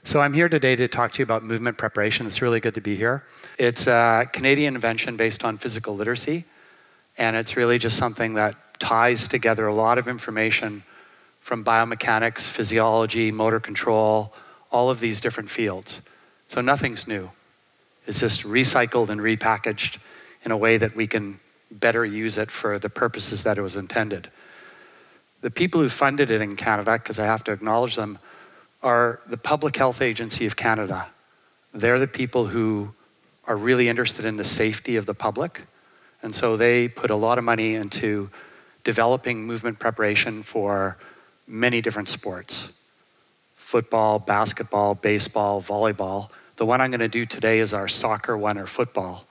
So I'm here today to talk to you about movement preparation. It's really good to be here. It's a Canadian invention based on physical literacy, and it's really just something that ties together a lot of information from biomechanics, physiology, motor control, all of these different fields. So nothing's new. It's just recycled and repackaged in a way that we can better use it for the purposes that it was intended. The people who funded it in Canada, because I have to acknowledge them, are the Public Health Agency of Canada. They're the people who are really interested in the safety of the public. And so they put a lot of money into developing movement preparation for many different sports. Football, basketball, baseball, volleyball. The one I'm going to do today is our soccer one, or football.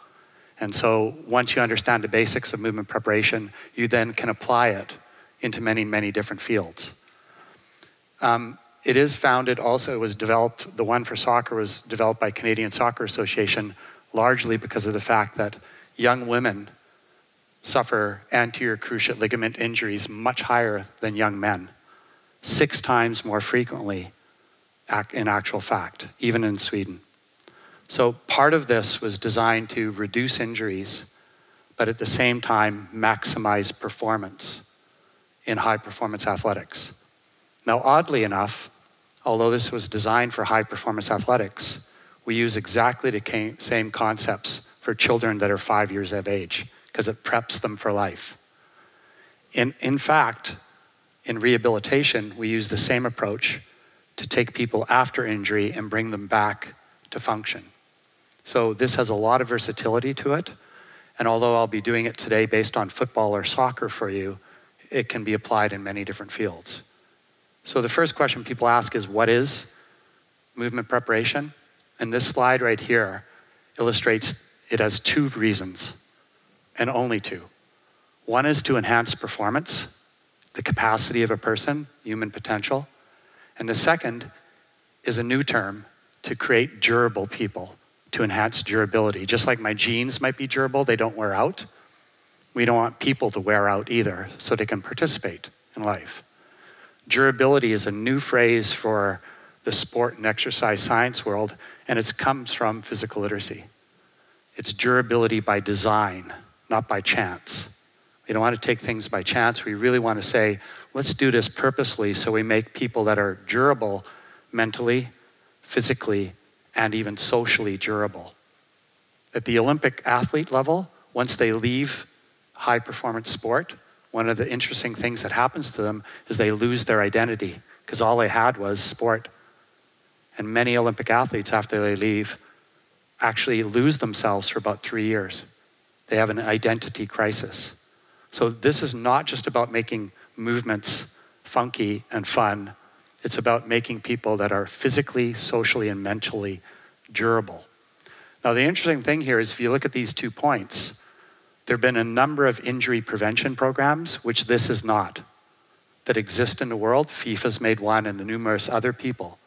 And so once you understand the basics of movement preparation, you then can apply it into many, many different fields. It is founded also, it was developed, the one for soccer was developed by Canadian Soccer Association, largely because of the fact that young women suffer anterior cruciate ligament injuries much higher than young men, 6 times more frequently in actual fact, even in Sweden. So part of this was designed to reduce injuries, but at the same time maximize performance in high performance athletics. Now, oddly enough, although this was designed for high performance athletics, we use exactly the same concepts for children that are 5 years of age, because it preps them for life. In fact, in rehabilitation, we use the same approach to take people after injury and bring them back to function. So this has a lot of versatility to it, and although I'll be doing it today based on football or soccer for you, it can be applied in many different fields. So the first question people ask is, what is movement preparation? And this slide right here illustrates it has 2 reasons, and only 2. One is to enhance performance, the capacity of a person, human potential. And the second is a new term, to create durable people, to enhance durability. Just like my jeans might be durable, they don't wear out. We don't want people to wear out either, so they can participate in life. Durability is a new phrase for the sport and exercise science world, and it comes from physical literacy. It's durability by design, not by chance. We don't want to take things by chance. We really want to say, let's do this purposely so we make people that are durable mentally, physically, and even socially durable. At the Olympic athlete level, once they leave high performance sport, one of the interesting things that happens to them is they lose their identity, because all they had was sport. And many Olympic athletes, after they leave, actually lose themselves for about 3 years. They have an identity crisis. So this is not just about making movements funky and fun. It's about making people that are physically, socially, and mentally durable. Now, the interesting thing here is if you look at these 2 points, there have been a number of injury prevention programs, which this is not, that exist in the world. FIFA's made one, and numerous other people.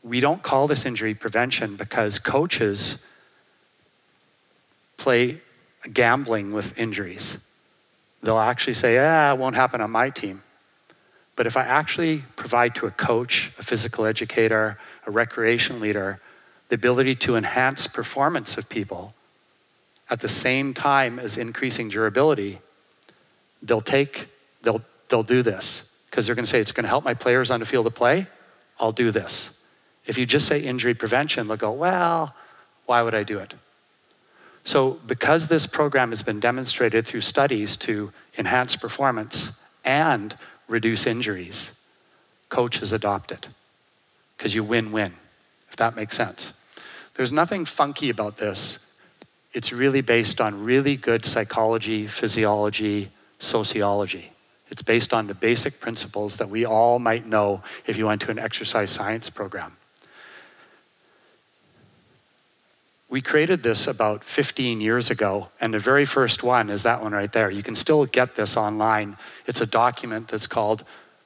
We don't call this injury prevention because coaches play gambling with injuries. They'll actually say, it won't happen on my team. But if I actually provide to a coach, a physical educator, a recreation leader, the ability to enhance performance of people at the same time as increasing durability, they'll do this, because they're going to say, it's going to help my players on the field of play, I'll do this. If you just say injury prevention, they'll go, well, why would I do it? So because this program has been demonstrated through studies to enhance performance and reduce injuries, coaches adopt it, because you win-win, if that makes sense. There's nothing funky about this. It's really based on really good psychology, physiology, sociology. It's based on the basic principles that we all might know if you went to an exercise science program. We created this about 15 years ago, and the very first one is that one right there. You can still get this online. It's a document that's called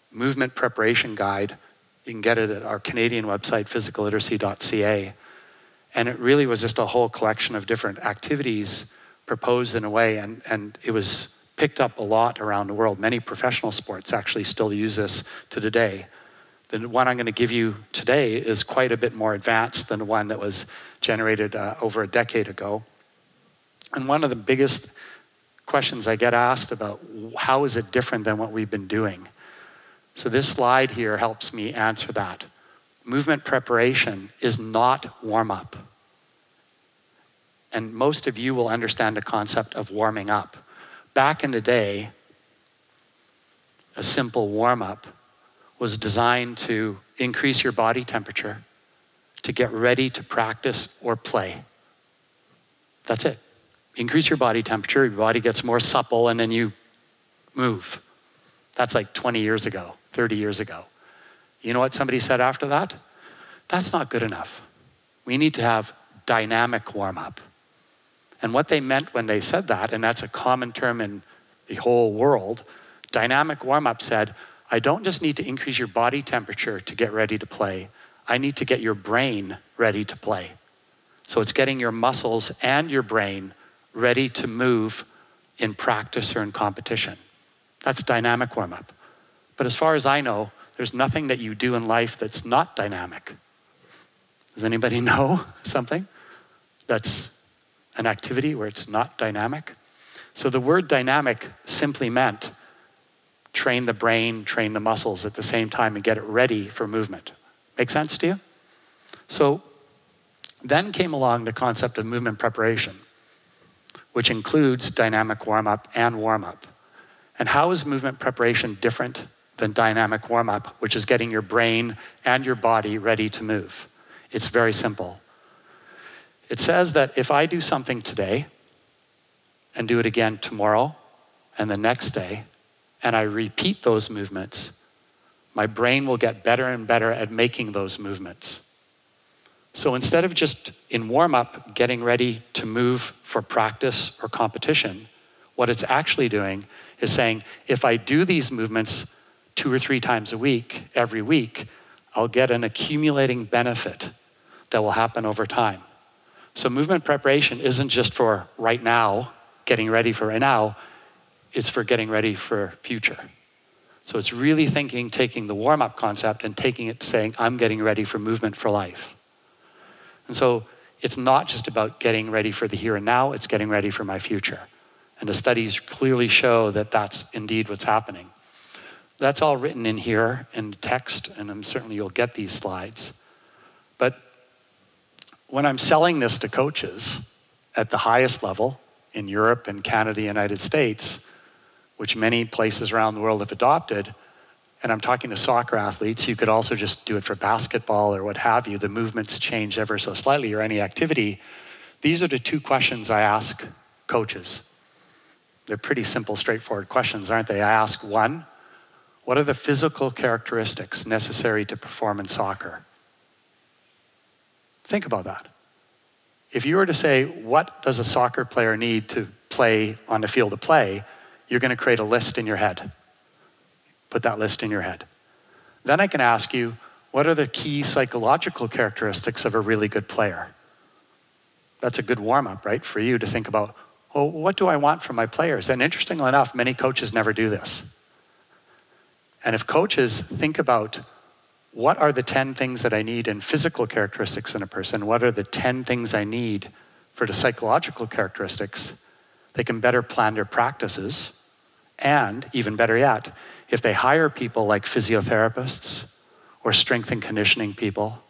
Movement Preparation Guide. You can get it at our Canadian website, physicalliteracy.ca. And it really was just a whole collection of different activities proposed in a way, and it was picked up a lot around the world. Many professional sports actually still use this to today. The one I'm going to give you today is quite a bit more advanced than the one that was generated over a decade ago. And one of the biggest questions I get asked about, how is it different than what we've been doing? So this slide here helps me answer that. Movement preparation is not warm-up. And most of you will understand the concept of warming up. Back in the day, a simple warm-up was designed to increase your body temperature, to get ready to practice or play. That's it. Increase your body temperature, your body gets more supple, and then you move. That's like 20 years ago, 30 years ago. You know what somebody said after that? That's not good enough. We need to have dynamic warm-up. And what they meant when they said that, and that's a common term in the whole world, dynamic warm-up said, I don't just need to increase your body temperature to get ready to play. I need to get your brain ready to play. So it's getting your muscles and your brain ready to move in practice or in competition. That's dynamic warm-up. But as far as I know, there's nothing that you do in life that's not dynamic. Does anybody know something that's an activity where it's not dynamic? So the word dynamic simply meant train the brain, train the muscles at the same time and get it ready for movement. Make sense to you? So then came along the concept of movement preparation, which includes dynamic warm-up and warm-up. And how is movement preparation different than dynamic warm-up, which is getting your brain and your body ready to move? It's very simple. It says that if I do something today and do it again tomorrow and the next day, and I repeat those movements, my brain will get better and better at making those movements. So instead of just in warm-up getting ready to move for practice or competition, what it's actually doing is saying, if I do these movements 2 or 3 times a week, every week, I'll get an accumulating benefit that will happen over time. So movement preparation isn't just for right now, getting ready for right now, it's for getting ready for future. So it's really taking the warm-up concept and taking it to saying, I'm getting ready for movement for life. And so it's not just about getting ready for the here and now, it's getting ready for my future. And the studies clearly show that that's indeed what's happening. That's all written in here in text, and certainly you'll get these slides. But when I'm selling this to coaches at the highest level in Europe and Canada, United States, which many places around the world have adopted, and I'm talking to soccer athletes, you could also just do it for basketball or what have you, the movements change ever so slightly, or any activity. These are the 2 questions I ask coaches. They're pretty simple, straightforward questions, aren't they? I ask, 1, what are the physical characteristics necessary to perform in soccer? Think about that. If you were to say, what does a soccer player need to play on the field of play, you're going to create a list in your head. Put that list in your head. Then I can ask you, what are the key psychological characteristics of a really good player? That's a good warm-up, right, for you to think about, well, what do I want from my players? And interestingly enough, many coaches never do this. And if coaches think about, what are the 10 things that I need in physical characteristics in a person? What are the 10 things I need for the psychological characteristics? They can better plan their practices. And even better yet, if they hire people like physiotherapists or strength and conditioning people,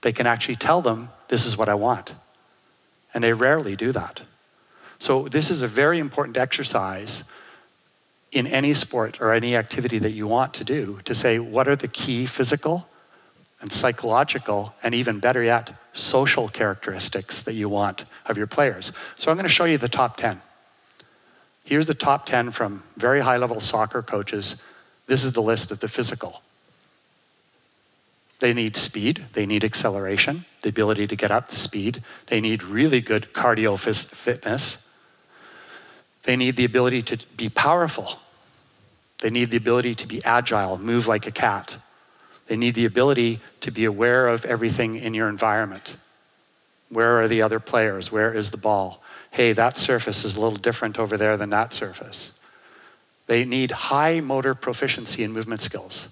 they can actually tell them, this is what I want. And they rarely do that. So this is a very important exercise in any sport or any activity that you want to do, to say, what are the key physical and psychological, and even better yet, social characteristics that you want of your players. So I'm going to show you the top 10. Here's the top 10 from very high-level soccer coaches. This is the list of the physical. They need speed, they need acceleration, the ability to get up to speed. They need really good cardio fitness. They need the ability to be powerful. They need the ability to be agile, move like a cat. They need the ability to be aware of everything in your environment. Where are the other players? Where is the ball? Hey, that surface is a little different over there than that surface. They need high motor proficiency in movement skills.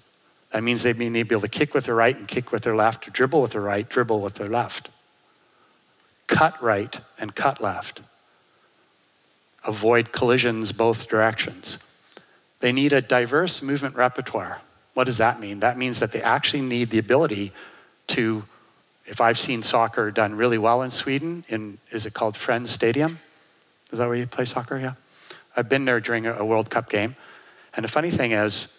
That means they need to be able to kick with their right and kick with their left, or dribble with their right, dribble with their left. Cut right and cut left. Avoid collisions both directions. They need a diverse movement repertoire. What does that mean? That means that they actually need the ability to, if I've seen soccer done really well in Sweden, is it called Friends Stadium? Is that where you play soccer? Yeah. I've been there during a World Cup game. And the funny thing is,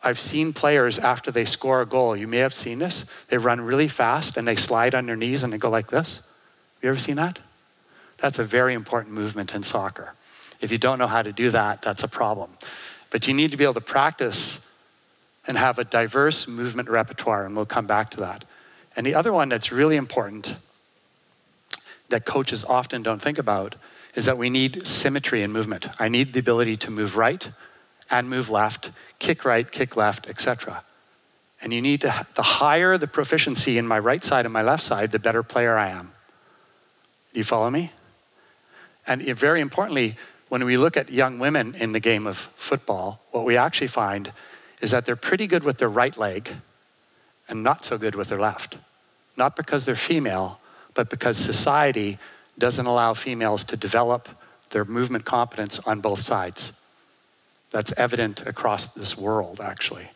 I've seen players after they score a goal, you may have seen this, they run really fast and they slide on their knees and they go like this. Have you ever seen that? That's a very important movement in soccer. If you don't know how to do that, that's a problem. But you need to be able to practice and have a diverse movement repertoire, and we'll come back to that. And the other one that's really important that coaches often don't think about is that we need symmetry in movement. I need the ability to move right and move left, kick right, kick left, etc. And you need to, the higher the proficiency in my right side and my left side, the better player I am. Do you follow me? And very importantly, when we look at young women in the game of football, what we actually find is that they're pretty good with their right leg and not so good with their left. Not because they're female, but because society doesn't allow females to develop their movement competence on both sides. That's evident across this world, actually.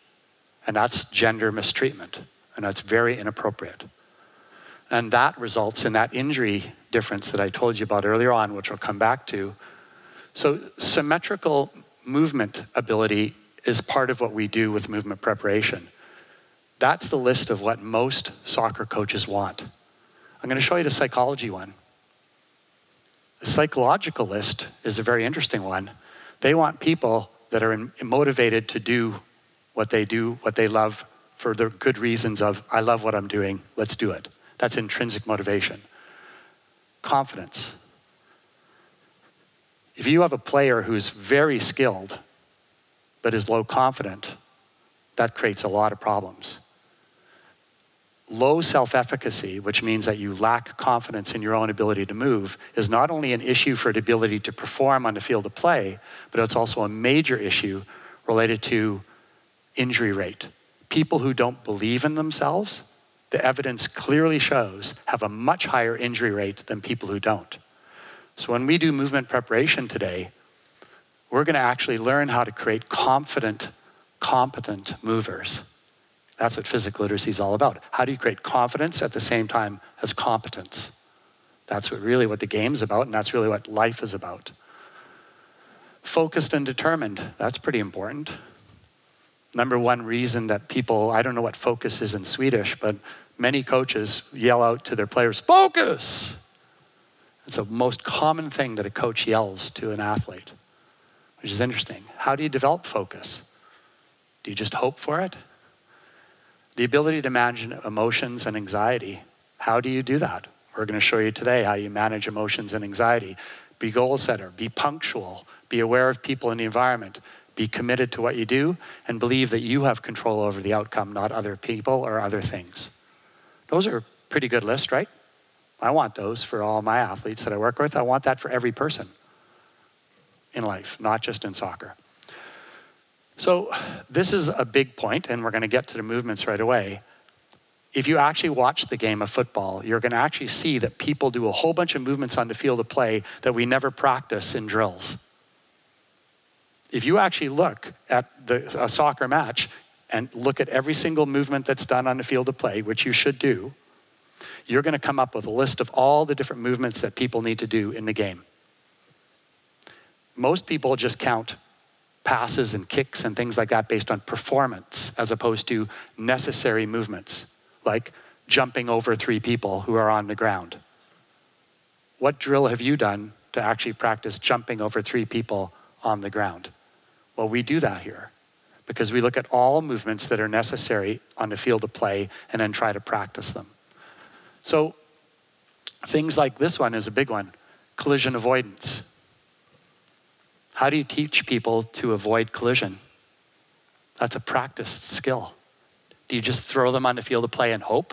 And that's gender mistreatment, and that's very inappropriate. And that results in that injury difference that I told you about earlier on, which I'll come back to. So symmetrical movement ability is part of what we do with movement preparation. That's the list of what most soccer coaches want. I'm going to show you the psychology one. The psychological list is a very interesting one. They want people that are motivated to do, what they love for the good reasons of, I love what I'm doing, let's do it. That's intrinsic motivation. Confidence. If you have a player who's very skilled, but is low confident, that creates a lot of problems. Low self-efficacy, which means that you lack confidence in your own ability to move, is not only an issue for the ability to perform on the field of play, but it's also a major issue related to injury rate. People who don't believe in themselves, the evidence clearly shows, have a much higher injury rate than people who don't. So when we do movement preparation today, we're going to actually learn how to create confident, competent movers. That's what physical literacy is all about. How do you create confidence at the same time as competence? That's really what the game's about, and that's really what life is about. Focused and determined, that's pretty important. Number one reason that people, I don't know what focus is in Swedish, but many coaches yell out to their players, focus! It's the most common thing that a coach yells to an athlete, which is interesting. How do you develop focus? Do you just hope for it? The ability to manage emotions and anxiety, how do you do that? We're going to show you today how you manage emotions and anxiety. Be goal setter, be punctual, be aware of people in the environment, be committed to what you do, and believe that you have control over the outcome, not other people or other things. Those are a pretty good list, right? I want those for all my athletes that I work with. I want that for every person in life, not just in soccer. So this is a big point, and we're going to get to the movements right away. If you actually watch the game of football, you're going to actually see that people do a whole bunch of movements on the field of play that we never practice in drills. If you actually look at a soccer match and look at every single movement that's done on the field of play, which you should do, you're going to come up with a list of all the different movements that people need to do in the game. Most people just count passes and kicks and things like that based on performance as opposed to necessary movements, like jumping over 3 people who are on the ground. What drill have you done to actually practice jumping over 3 people on the ground? Well, we do that here because we look at all movements that are necessary on the field of play and then try to practice them. So things like this one is a big one, collision-avoidance. How do you teach people to avoid collision? That's a practiced skill. Do you just throw them on the field of play and hope?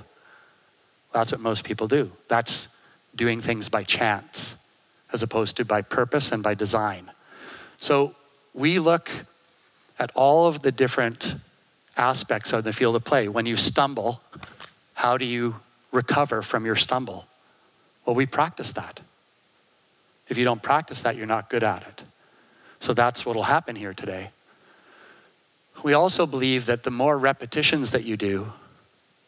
That's what most people do. That's doing things by chance as opposed to by purpose and by design. So we look at all of the different aspects of the field of play. When you stumble, how do you recover from your stumble? Well, we practice that. If you don't practice that, you're not good at it. So that's what will happen here today. We also believe that the more repetitions that you do,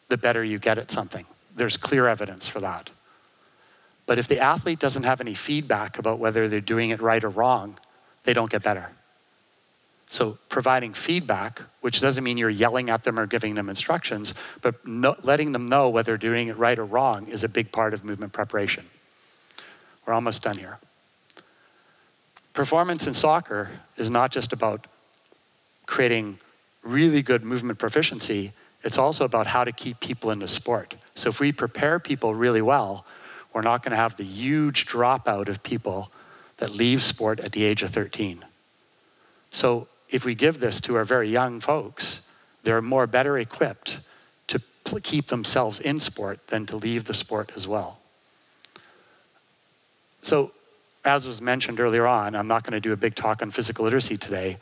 the better you get at something. There's clear evidence for that. But if the athlete doesn't have any feedback about whether they're doing it right or wrong, they don't get better. So providing feedback, which doesn't mean you're yelling at them or giving them instructions, but letting them know whether they're doing it right or wrong is a big part of movement preparation. We're almost done here. Performance in soccer is not just about creating really good movement proficiency, it's also about how to keep people in the sport. So if we prepare people really well, we're not going to have the huge dropout of people that leave sport at the age of 13. So if we give this to our very young folks, they're more better equipped to keep themselves in sport than to leave the sport as well. So as was mentioned earlier on, I'm not going to do a big talk on physical literacy today,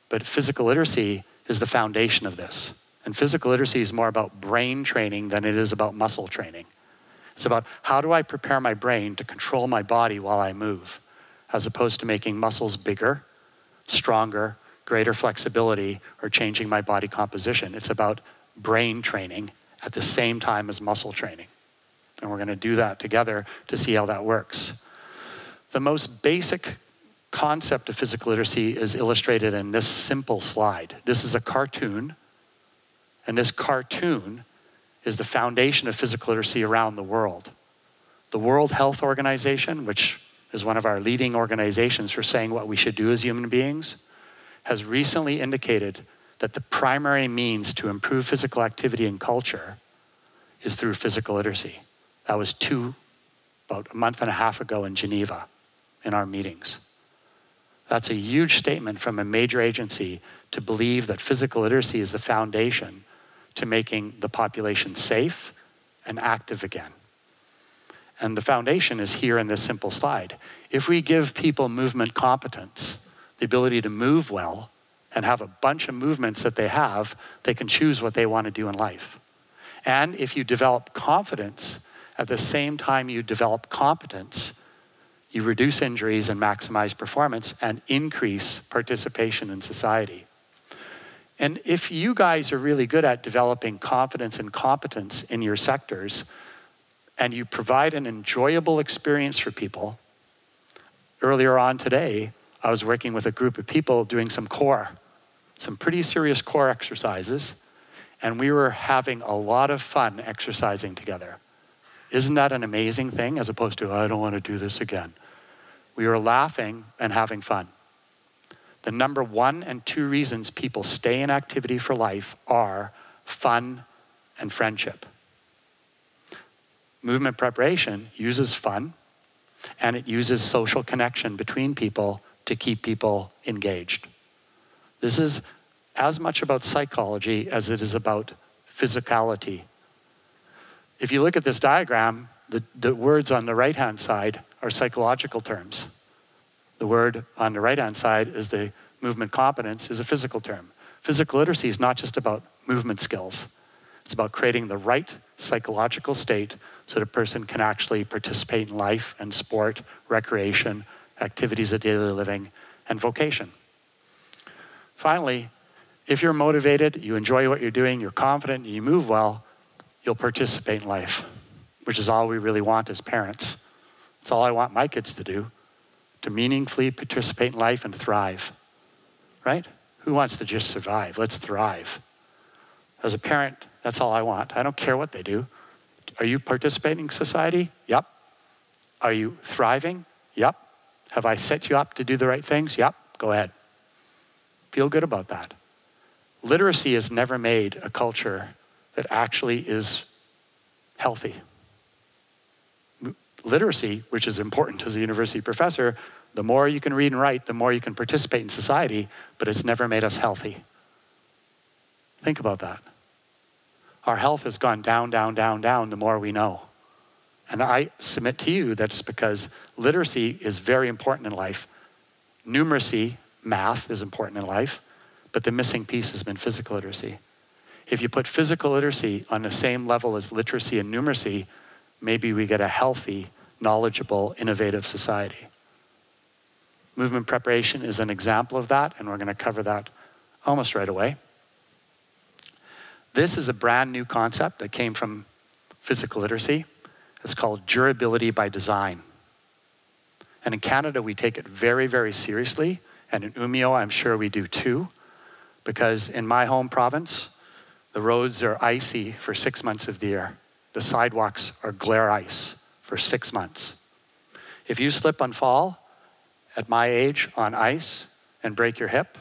but physical literacy is the foundation of this. And physical literacy is more about brain training than it is about muscle training. It's about how do I prepare my brain to control my body while I move, as opposed to making muscles bigger, stronger, greater flexibility, or changing my body composition. It's about brain training at the same time as muscle training. And we're going to do that together to see how that works. The most basic concept of physical literacy is illustrated in this simple slide. This is a cartoon, and this cartoon is the foundation of physical literacy around the world. The World Health Organization, which is one of our leading organizations for saying what we should do as human beings, has recently indicated that the primary means to improve physical activity and culture is through physical literacy. That was about a month and a half ago in Geneva in our meetings. That's a huge statement from a major agency to believe that physical literacy is the foundation to making the population safe and active again. And the foundation is here in this simple slide. If we give people movement competence, the ability to move well, and have a bunch of movements that they have, they can choose what they want to do in life. And if you develop confidence, at the same time you develop competence, you reduce injuries and maximize performance and increase participation in society. And if you guys are really good at developing confidence and competence in your sectors, and you provide an enjoyable experience for people, earlier on today, I was working with a group of people doing some pretty serious core exercises, and we were having a lot of fun exercising together. Isn't that an amazing thing, as opposed to, I don't want to do this again? We were laughing and having fun. The number 1 and 2 reasons people stay in activity for life are fun and friendship. Movement preparation uses fun, and it uses social connection between people to keep people engaged. This is as much about psychology as it is about physicality. If you look at this diagram, the words on the right-hand side are psychological terms. The word on the right-hand side is the movement competence, is a physical term. Physical literacy is not just about movement skills. It's about creating the right psychological state so that a person can actually participate in life and sport, recreation, activities of daily living, and vocation. Finally, if you're motivated, you enjoy what you're doing, you're confident, and you move well, you'll participate in life, which is all we really want as parents. It's all I want my kids to do, to meaningfully participate in life and thrive, right? Who wants to just survive? Let's thrive. As a parent, that's all I want. I don't care what they do. Are you participating in society? Yep. Are you thriving? Yep. Have I set you up to do the right things? Yep. Go ahead. Feel good about that. Literacy has never made a culture that actually is healthy. Literacy, which is important as a university professor, the more you can read and write, the more you can participate in society, but it's never made us healthy. Think about that. Our health has gone down, down, down, down the more we know. And I submit to you that's because literacy is very important in life. Numeracy, math, is important in life, but the missing piece has been physical literacy. If you put physical literacy on the same level as literacy and numeracy, maybe we get a healthy, knowledgeable, innovative society. Movement preparation is an example of that, and we're going to cover that almost right away. This is a brand new concept that came from physical literacy. It's called durability by design. And in Canada, we take it very, very seriously. And in Umeå, I'm sure we do too. Because in my home province, the roads are icy for 6 months of the year. The sidewalks are glare ice for 6 months. If you slip and fall at my age on ice and break your hip,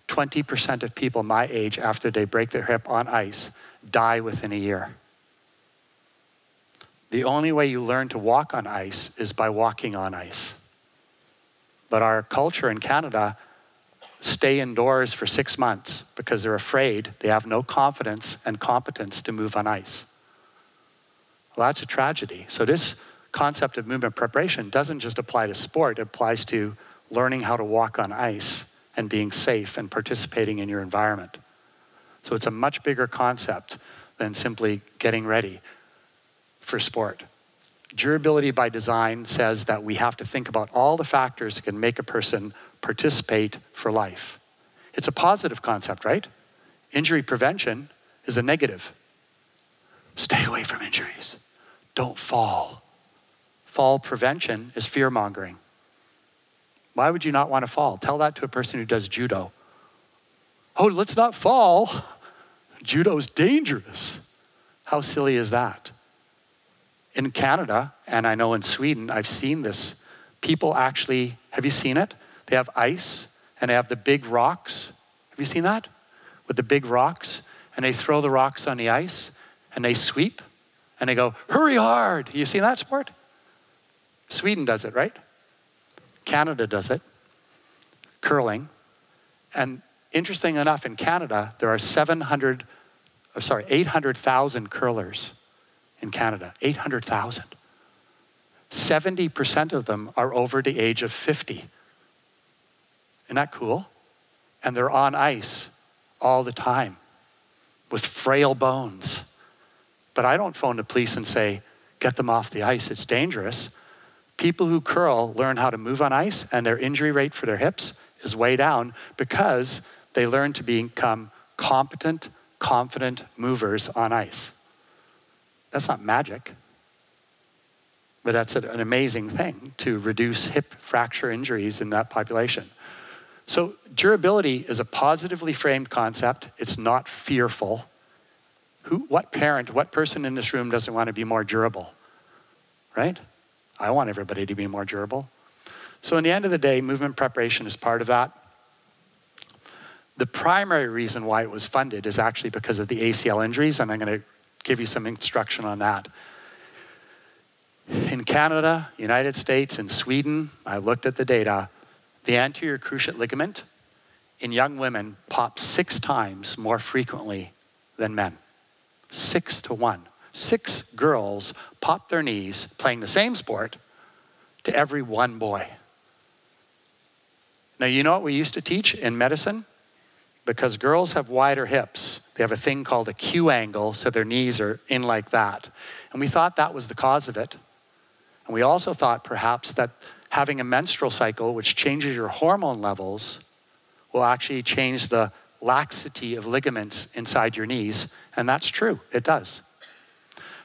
20% of people my age after they break their hip on ice die within a year. The only way you learn to walk on ice is by walking on ice. But our culture in Canada stay indoors for 6 months because they're afraid, they have no confidence and competence to move on ice. Well, that's a tragedy. So this concept of movement preparation doesn't just apply to sport, it applies to learning how to walk on ice and being safe and participating in your environment. So it's a much bigger concept than simply getting ready for sport. Durability by design says that we have to think about all the factors that can make a person participate for life. It's a positive concept, right? Injury prevention is a negative. Stay away from injuries. Don't fall. Fall prevention is fear-mongering. Why would you not want to fall? Tell that to a person who does judo. Oh, let's not fall. Judo's dangerous. How silly is that? In Canada, and I know in Sweden, I've seen this. People actually, have you seen it? They have ice and they have the big rocks. Have you seen that? With the big rocks, and they throw the rocks on the ice and they sweep and they go, hurry hard. You seen that sport? Sweden does it, right? Canada does it. Curling. And interesting enough, in Canada, there are 800,000 curlers in Canada, 800,000. 70% of them are over the age of 50. Isn't that cool? And they're on ice all the time with frail bones. But I don't phone the police and say, get them off the ice, it's dangerous. People who curl learn how to move on ice, and their injury rate for their hips is way down because they learn to become competent, confident movers on ice. That's not magic, but that's an amazing thing to reduce hip fracture injuries in that population. So durability is a positively framed concept. It's not fearful. What parent, what person in this room doesn't want to be more durable, right? I want everybody to be more durable. So in the end of the day, movement preparation is part of that. The primary reason why it was funded is actually because of the ACL injuries, and I'm going to give you some instruction on that. In Canada, United States, and Sweden, I looked at the data, the anterior cruciate ligament in young women pops 6 times more frequently than men. 6 to 1. 6 girls pop their knees playing the same sport to every 1 boy. Now, you know what we used to teach in medicine? Because girls have wider hips, they have a thing called a Q angle, so their knees are in like that. And we thought that was the cause of it. And we also thought perhaps that having a menstrual cycle, which changes your hormone levels, will actually change the laxity of ligaments inside your knees. And that's true, it does.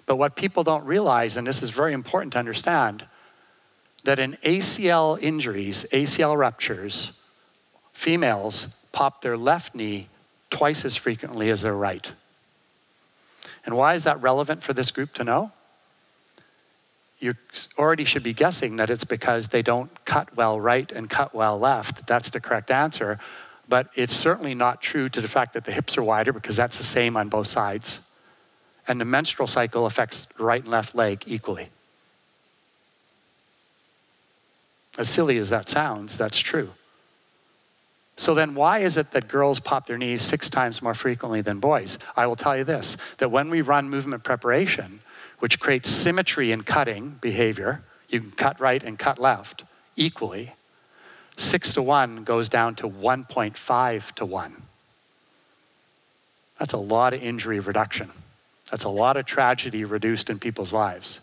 But what people don't realize, and this is very important to understand, that in ACL injuries, ACL ruptures, females pop their left knee twice as frequently as their right. And why is that relevant for this group to know? You already should be guessing that it's because they don't cut well right and cut well left. That's the correct answer. But it's certainly not true to the fact that the hips are wider, because that's the same on both sides. And the menstrual cycle affects the right and left leg equally. As silly as that sounds, that's true. So then why is it that girls pop their knees 6 times more frequently than boys? I will tell you this, that when we run movement preparation, which creates symmetry in cutting behavior, you can cut right and cut left equally, 6 to 1 goes down to 1.5 to 1. That's a lot of injury reduction. That's a lot of tragedy reduced in people's lives.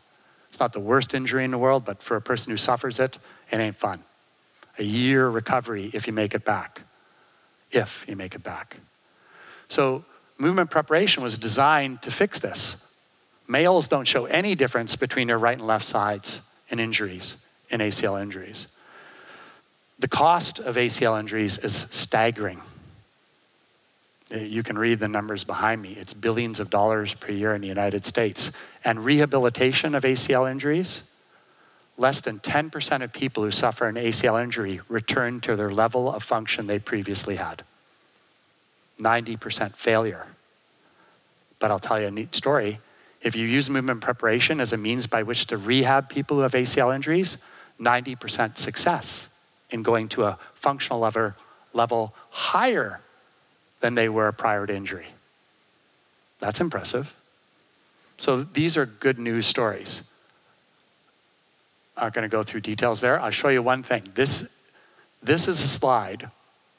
It's not the worst injury in the world, but for a person who suffers it, it ain't fun. A year recovery if you make it back. If you make it back. So movement preparation was designed to fix this. Males don't show any difference between their right and left sides in injuries, in ACL injuries. The cost of ACL injuries is staggering. You can read the numbers behind me. It's billions of dollars per year in the United States. And rehabilitation of ACL injuries, less than 10% of people who suffer an ACL injury return to their level of function they previously had. 90% failure. But I'll tell you a neat story. If you use movement preparation as a means by which to rehab people who have ACL injuries, 90% success in going to a functional level higher than they were prior to injury. That's impressive. So these are good news stories. I'm not going to go through details there. I'll show you one thing. This is a slide,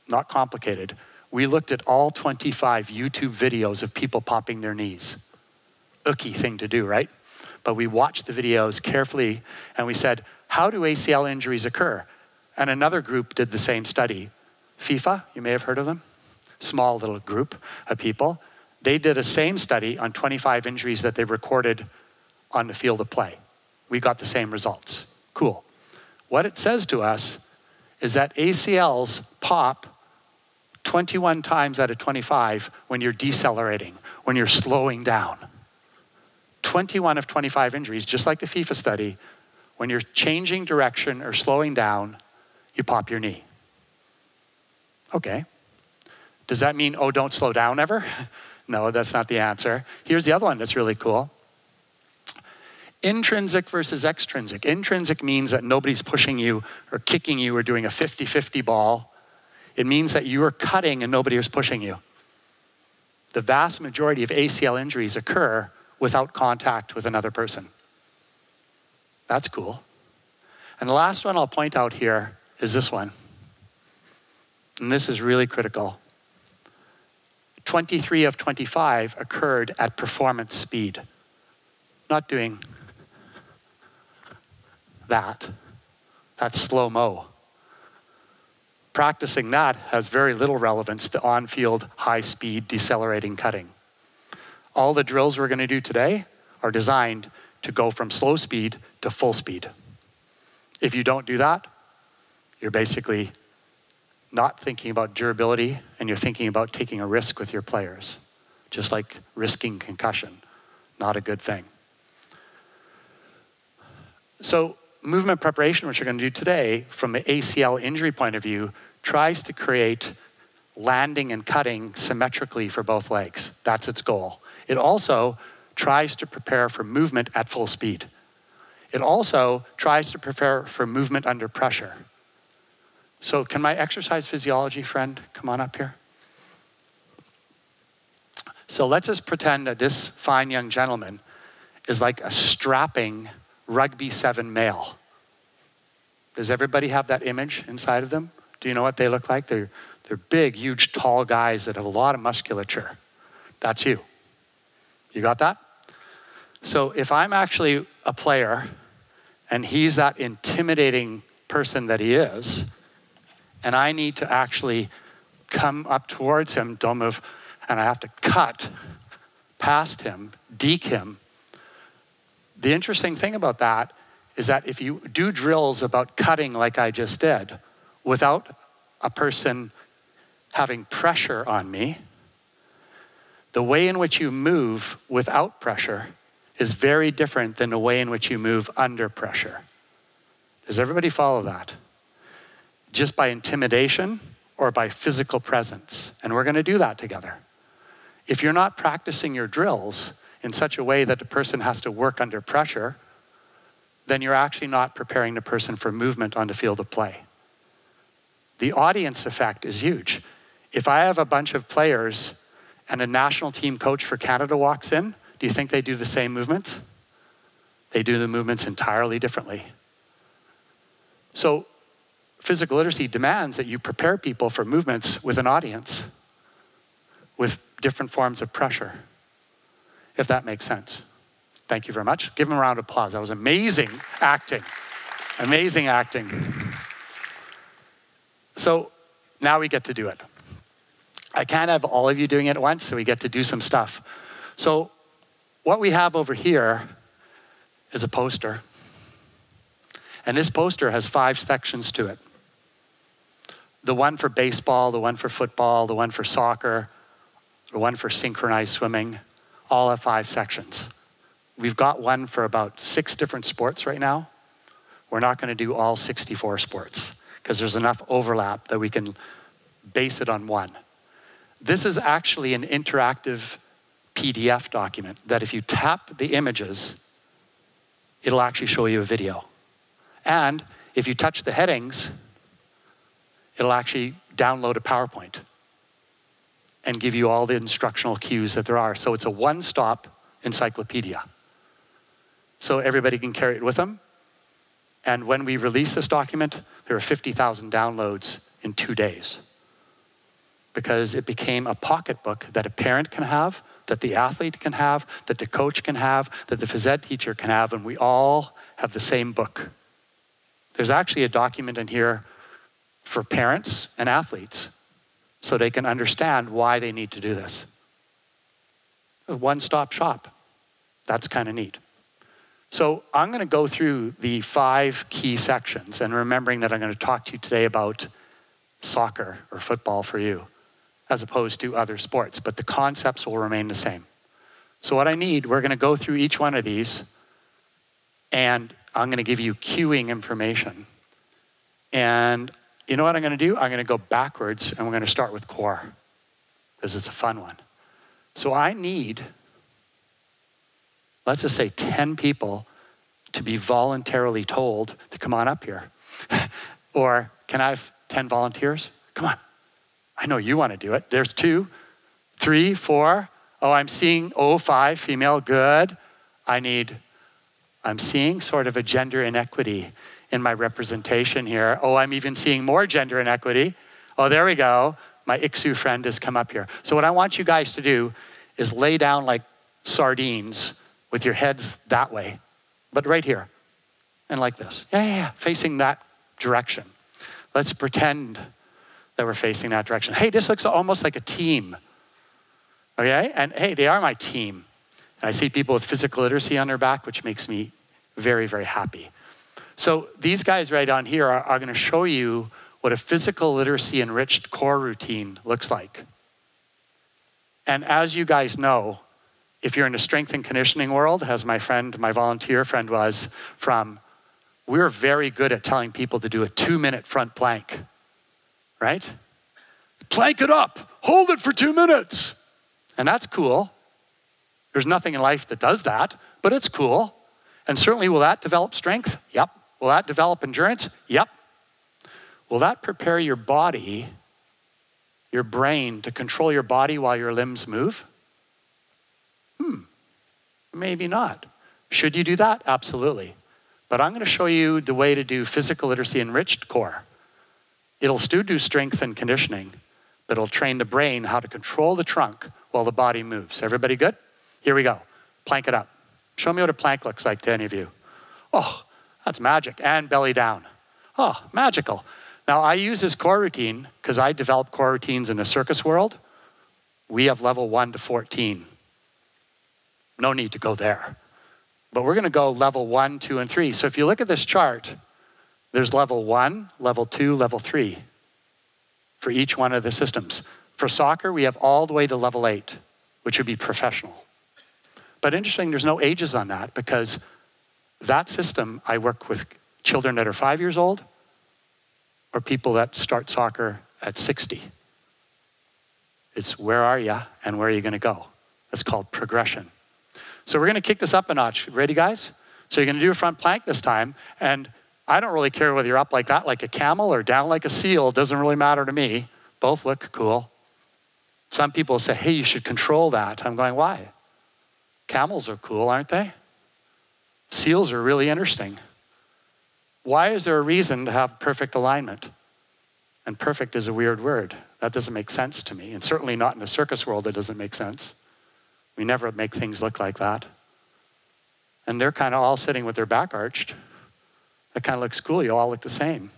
not complicated. We looked at all 25 YouTube videos of people popping their knees. Ookie thing to do, right? But we watched the videos carefully and we said, how do ACL injuries occur? And another group did the same study. FIFA, you may have heard of them. Small little group of people. They did a same study on 25 injuries that they recorded on the field of play. We got the same results. Cool. What it says to us is that ACLs pop 21 times out of 25 when you're decelerating, when you're slowing down. 21 of 25 injuries, just like the FIFA study, when you're changing direction or slowing down, you pop your knee. Okay. Does that mean, oh, don't slow down ever? No, that's not the answer. Here's the other one that's really cool. Intrinsic versus extrinsic. Intrinsic means that nobody's pushing you or kicking you or doing a 50-50 ball. It means that you are cutting and nobody is pushing you. The vast majority of ACL injuries occur without contact with another person. That's cool. And the last one I'll point out here is this one. And this is really critical. 23 of 25 occurred at performance speed. Not doing that. That's slow-mo. Practicing that has very little relevance to on-field, high-speed, decelerating cutting. All the drills we're going to do today are designed to go from slow speed to full speed. If you don't do that, you're basically not thinking about durability and you're thinking about taking a risk with your players. Just like risking concussion, not a good thing. So movement preparation, which we're going to do today, from an ACL injury point of view, tries to create landing and cutting symmetrically for both legs. That's its goal. It also tries to prepare for movement at full speed. It also tries to prepare for movement under pressure. So can my exercise physiology friend come on up here? So let's just pretend that this fine young gentleman is like a strapping rugby 7 male. Does everybody have that image inside of them? Do you know what they look like? They're big, huge, tall guys that have a lot of musculature. That's you. You got that? So if I'm actually a player and he's that intimidating person that he is, and I need to actually come up towards him, don't move, and I have to cut past him, deke him. The interesting thing about that is that if you do drills about cutting like I just did, without a person having pressure on me, the way in which you move without pressure is very different than the way in which you move under pressure. Does everybody follow that? Just by intimidation or by physical presence. And we're going to do that together. If you're not practicing your drills in such a way that the person has to work under pressure, then you're actually not preparing the person for movement on the field of play. The audience effect is huge. If I have a bunch of players and a national team coach for Canada walks in, do you think they do the same movements? They do the movements entirely differently. So physical literacy demands that you prepare people for movements with an audience, with different forms of pressure, if that makes sense. Thank you very much. Give him a round of applause. That was amazing acting. Amazing acting. So now we get to do it. I can't have all of you doing it at once, so we get to do some stuff. So what we have over here is a poster. And this poster has 5 sections to it. The one for baseball, the one for football, the one for soccer, the one for synchronized swimming, all have 5 sections. We've got one for about 6 different sports right now. We're not going to do all 64 sports because there's enough overlap that we can base it on one. This is actually an interactive PDF document that if you tap the images, it'll actually show you a video. And if you touch the headings, it'll actually download a PowerPoint and give you all the instructional cues that there are. So it's a one-stop encyclopedia. So everybody can carry it with them. And when we release this document, there are 50,000 downloads in 2 days. Because it became a pocketbook that a parent can have, that the athlete can have, that the coach can have, that the phys ed teacher can have, and we all have the same book. There's actually a document in here for parents and athletes so they can understand why they need to do this. A one-stop shop. That's kind of neat. So I'm going to go through the 5 key sections, and remembering that I'm going to talk to you today about soccer or football for you, as opposed to other sports, but the concepts will remain the same. So what I need, we're going to go through each one of these, and I'm going to give you cueing information. And you know what I'm going to do? I'm going to go backwards, and we're going to start with core, because it's a fun one. So I need, let's just say 10 people to be voluntarily told to come on up here. Or can I have 10 volunteers? Come on. I know you want to do it. There's 2, 3, 4. Oh, I'm seeing 5 female. Good. I'm seeing sort of a gender inequity in my representation here. Oh, I'm even seeing more gender inequity. Oh, there we go. My ICSU friend has come up here. So what I want you guys to do is lay down like sardines with your heads that way, but right here and like this. Yeah, facing that direction. Let's pretend that we're facing that direction. Hey, this looks almost like a team. Okay, and hey, they are my team. And I see people with physical literacy on their back, which makes me very, very happy. So these guys right on here are going to show you what a physical literacy enriched core routine looks like. And as you guys know, if you're in the strength and conditioning world, as my volunteer friend was from, we're very good at telling people to do a 2-minute front plank, right? Plank it up, hold it for 2 minutes. And that's cool. There's nothing in life that does that, but it's cool. And certainly, will that develop strength? Yep. Will that develop endurance? Yep. Will that prepare your body, your brain, to control your body while your limbs move? Maybe not. Should you do that? Absolutely. But I'm going to show you the way to do physical literacy enriched core. It'll still do strength and conditioning, but it'll train the brain how to control the trunk while the body moves. Everybody good? Here we go. Plank it up. Show me what a plank looks like to any of you. Oh, that's magic. And belly down. Oh, magical. Now, I use this core routine because I develop core routines in the circus world. We have level 1 to 14. No need to go there. But we're going to go level 1, 2, and 3. So if you look at this chart, there's level 1, level 2, level 3 for each one of the systems. For soccer, we have all the way to level 8, which would be professional. But interesting, there's no ages on that because that system, I work with children that are 5 years old or people that start soccer at 60. It's where are you and where are you going to go? That's called progression. So we're going to kick this up a notch. Ready, guys? So you're going to do a front plank this time. And I don't really care whether you're up like that, like a camel, or down like a seal. It doesn't really matter to me. Both look cool. Some people say, hey, you should control that. I'm going, why? Camels are cool, aren't they? Seals are really interesting. Why is there a reason to have perfect alignment? And perfect is a weird word. That doesn't make sense to me. And certainly not in the circus world, it doesn't make sense. We never make things look like that. And they're kind of all sitting with their back arched. That kind of looks cool. You all look the same.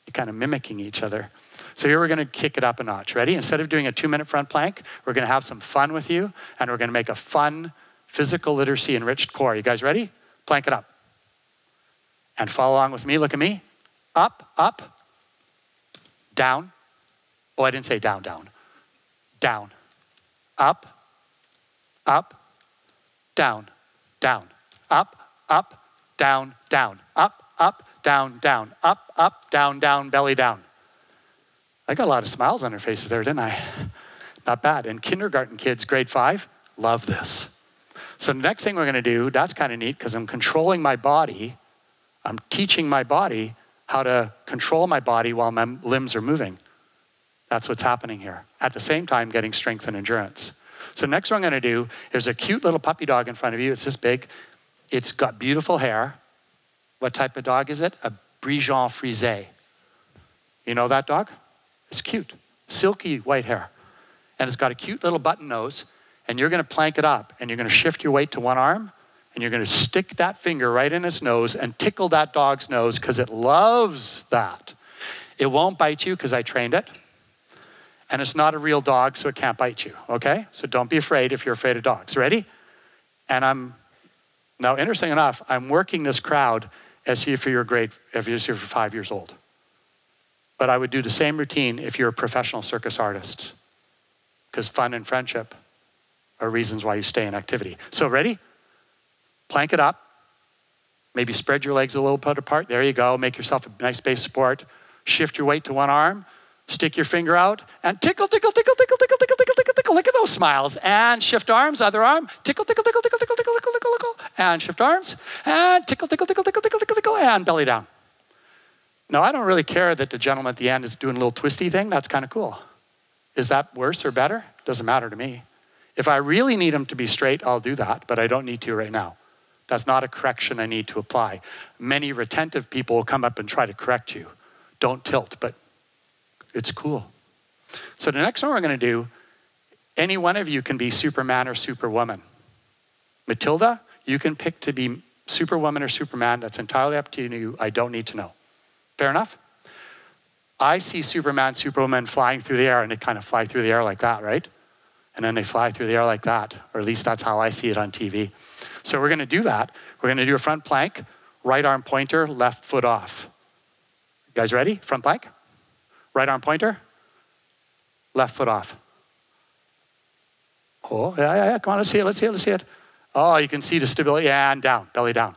You're kind of mimicking each other. So here we're going to kick it up a notch. Ready? Instead of doing a 2-minute front plank, we're going to have some fun with you, and we're going to make a fun, physical literacy enriched core. You guys ready? Plank it up. And follow along with me. Look at me. Up, up, down. Oh, I didn't say down, down. Down. Up, up, down, down. Up, up, down, down. Up, up, down, down. Up, down, down, belly down. I got a lot of smiles on their faces there, didn't I? Not bad. And kindergarten kids, grade 5, love this. So the next thing we're going to do, that's kind of neat because I'm controlling my body. I'm teaching my body how to control my body while my limbs are moving. That's what's happening here. At the same time, getting strength and endurance. So next what I'm going to do, there's a cute little puppy dog in front of you. It's this big. It's got beautiful hair. What type of dog is it? A Bichon Frise. You know that dog? It's cute. Silky white hair. And it's got a cute little button nose. And you're going to plank it up. And you're going to shift your weight to one arm. And you're going to stick that finger right in its nose and tickle that dog's nose because it loves that. It won't bite you because I trained it. And it's not a real dog, so it can't bite you, okay? So don't be afraid if you're afraid of dogs. Ready? And now interesting enough, I'm working this crowd as if you're 5 years old. But I would do the same routine if you're a professional circus artist, because fun and friendship are reasons why you stay in activity. So ready? Plank it up. Maybe spread your legs a little bit apart. There you go. Make yourself a nice base support. Shift your weight to one arm. Stick your finger out and tickle, tickle, tickle, tickle, tickle, tickle, tickle, tickle, tickle. Look at those smiles. And shift arms, other arm. Tickle, tickle, tickle, tickle, tickle, tickle, tickle, tickle, tickle. And shift arms. And tickle, tickle, tickle, tickle, tickle, tickle, tickle. And belly down. Now, I don't really care that the gentleman at the end is doing a little twisty thing. That's kind of cool. Is that worse or better? Doesn't matter to me. If I really need him to be straight, I'll do that, but I don't need to right now. That's not a correction I need to apply. Many retentive people will come up and try to correct you. Don't tilt, but it's cool. So the next one we're going to do, any one of you can be Superman or Superwoman. Matilda, you can pick to be Superwoman or Superman. That's entirely up to you. I don't need to know. Fair enough? I see Superman, Superwoman flying through the air, and they kind of fly through the air like that, right? And then they fly through the air like that, or at least that's how I see it on TV. So we're going to do that. We're going to do a front plank, right arm pointer, left foot off. You guys ready? Front plank? Right arm pointer, left foot off. Oh, yeah. Come on, let's see it. Oh, you can see the stability, and down, belly down.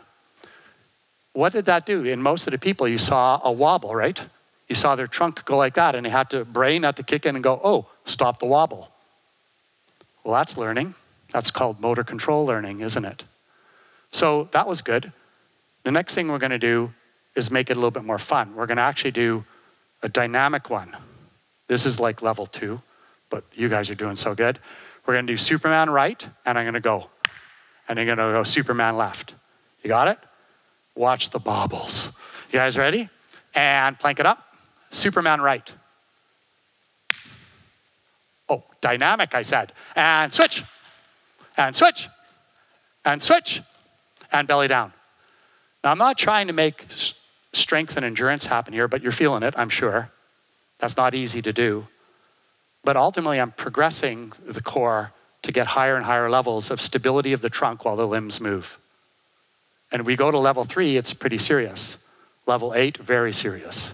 What did that do? In most of the people, you saw a wobble, right? You saw their trunk go like that, and they had to brain had to kick in and go, oh, stop the wobble. Well, that's learning. That's called motor control learning, isn't it? So that was good. The next thing we're going to do is make it a little bit more fun. We're going to actually do a dynamic one. This is like level 2, but you guys are doing so good. We're going to do Superman right, and I'm going to go. And I'm going to go Superman left. You got it? Watch the bobbles. You guys ready? And plank it up. Superman right. Oh, dynamic, I said. And switch. And switch. And switch. And belly down. Now, I'm not trying to make strength and endurance happen here, but you're feeling it, I'm sure. That's not easy to do. But ultimately, I'm progressing the core to get higher and higher levels of stability of the trunk while the limbs move. And we go to level 3, it's pretty serious. Level 8, very serious.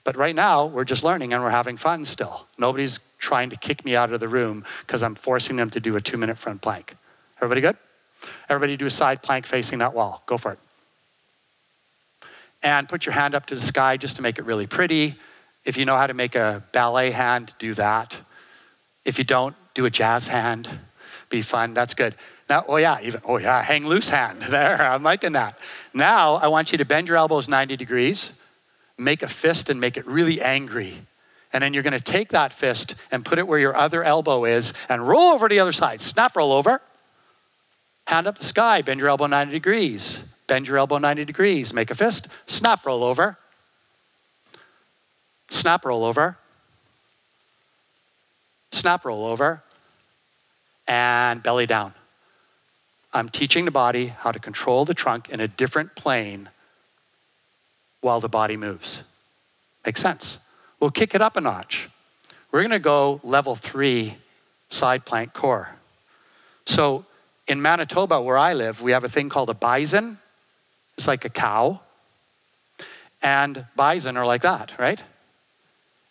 But right now, we're just learning and we're having fun still. Nobody's trying to kick me out of the room because I'm forcing them to do a 2-minute front plank. Everybody good? Everybody do a side plank facing that wall. Go for it. And put your hand up to the sky just to make it really pretty. If you know how to make a ballet hand, do that. If you don't, do a jazz hand. Be fun, that's good. Now, hang loose hand. There, I'm liking that. Now, I want you to bend your elbows 90 degrees, make a fist and make it really angry. And then you're going to take that fist and put it where your other elbow is and roll over to the other side. Snap, roll over. Hand up the sky, bend your elbow 90 degrees. Bend your elbow 90 degrees, make a fist, snap, roll over. snap roll over, snap roll over, and belly down. I'm teaching the body how to control the trunk in a different plane while the body moves. Makes sense? We'll kick it up a notch. We're gonna go level 3 side plank core. So in Manitoba, where I live, we have a thing called a bison. It's like a cow. And bison are like that, right?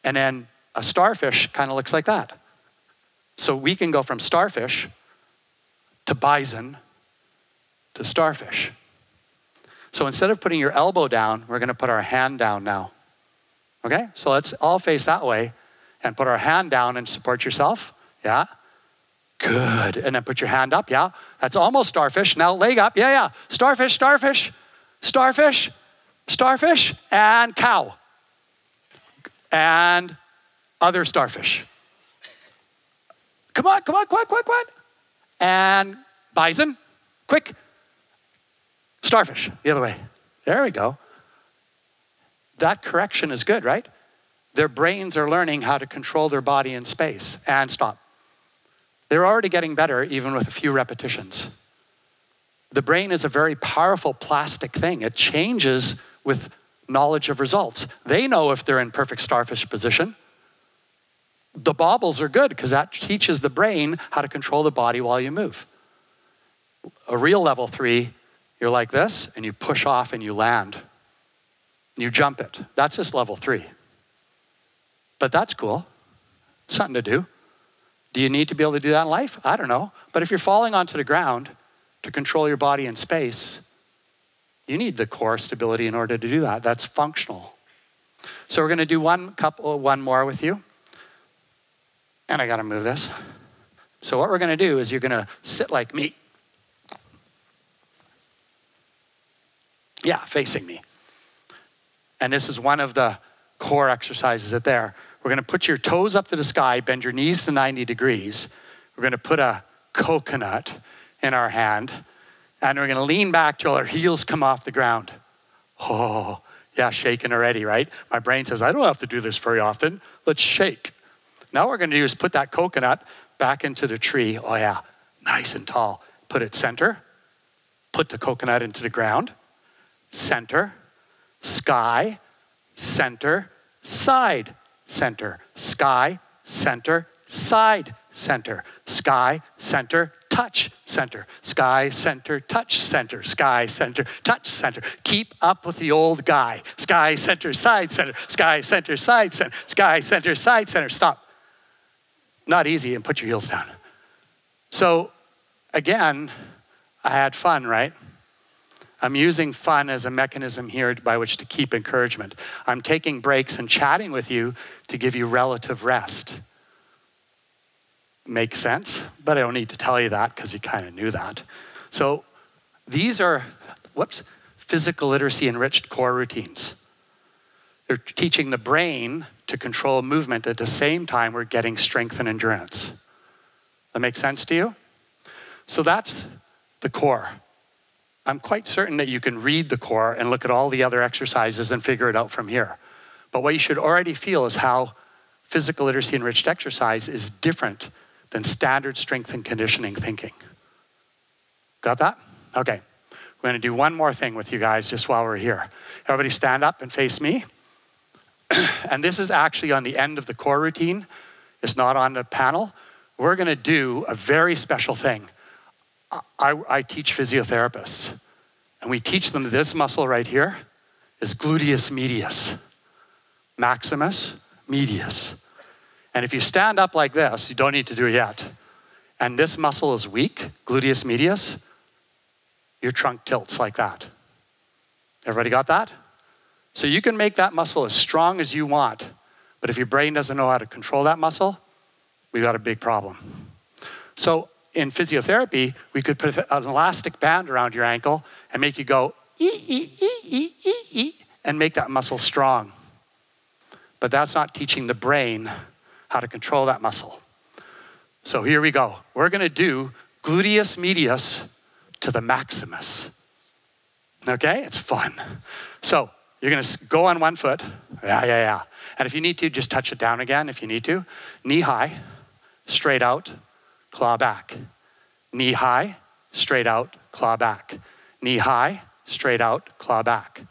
And then a starfish kind of looks like that. So we can go from starfish to bison to starfish. So instead of putting your elbow down, we're gonna put our hand down now. Okay, so let's all face that way and put our hand down and support yourself. Yeah, good. And then put your hand up, yeah. That's almost starfish. Now leg up, yeah. Starfish, starfish, starfish, starfish, and cow. And other starfish. Come on. And bison, quick. Starfish, the other way. There we go. That correction is good, right? Their brains are learning how to control their body in space. And stop. They're already getting better even with a few repetitions. The brain is a very powerful plastic thing. It changes with knowledge of results. They know if they're in perfect starfish position. The bobbles are good because that teaches the brain how to control the body while you move. A real level 3, you're like this, and you push off and you land. You jump it. That's just level 3. But that's cool. Something to do. Do you need to be able to do that in life? I don't know. But if you're falling onto the ground to control your body in space, you need the core stability in order to do that. That's functional. So we're going to do one more with you. And I got to move this. So what we're going to do is you're going to sit like me. Yeah, facing me. And this is one of the core exercises that there. We're going to put your toes up to the sky, bend your knees to 90 degrees. We're going to put a coconut in our hand, and we're going to lean back till our heels come off the ground. Oh, yeah, shaking already, right? My brain says, I don't have to do this very often. Let's shake. Now what we're going to do is put that coconut back into the tree. Oh yeah, nice and tall. Put it center. Put the coconut into the ground. Center, sky, center, side, center, sky, center, side, center, sky, center, touch, center, sky, center, touch, center, sky, center, touch, center. Keep up with the old guy. Sky, center, side, center, sky, center, side, center, sky, center, side, center. Stop. Not easy, and put your heels down. So again, I had fun, right? I'm using fun as a mechanism here by which to keep encouragement. I'm taking breaks and chatting with you to give you relative rest. Makes sense? But I don't need to tell you that because you kind of knew that. So these are, physical literacy enriched core routines. They're teaching the brain to control movement at the same time we're getting strength and endurance. That makes sense to you? So that's the core. I'm quite certain that you can read the core and look at all the other exercises and figure it out from here. But what you should already feel is how physical literacy enriched exercise is different than standard strength and conditioning thinking. Got that? Okay. We're going to do one more thing with you guys just while we're here. Everybody stand up and face me. And this is actually on the end of the core routine. It's not on the panel. We're going to do a very special thing. I teach physiotherapists, and we teach them this muscle right here is gluteus medius, maximus medius. And if you stand up like this, you don't need to do it yet, and this muscle is weak, gluteus medius, your trunk tilts like that. Everybody got that? So you can make that muscle as strong as you want, but if your brain doesn't know how to control that muscle, we got a big problem. So in physiotherapy, we could put an elastic band around your ankle and make you go and make that muscle strong. But that's not teaching the brain how to control that muscle. So here we go. We're going to do gluteus medius to the maximus. Okay, it's fun. So you're going to go on one foot. Yeah. And if you need to, just touch it down again if you need to. Knee high, straight out, claw back. Knee high, straight out, claw back. Knee high, straight out, claw back.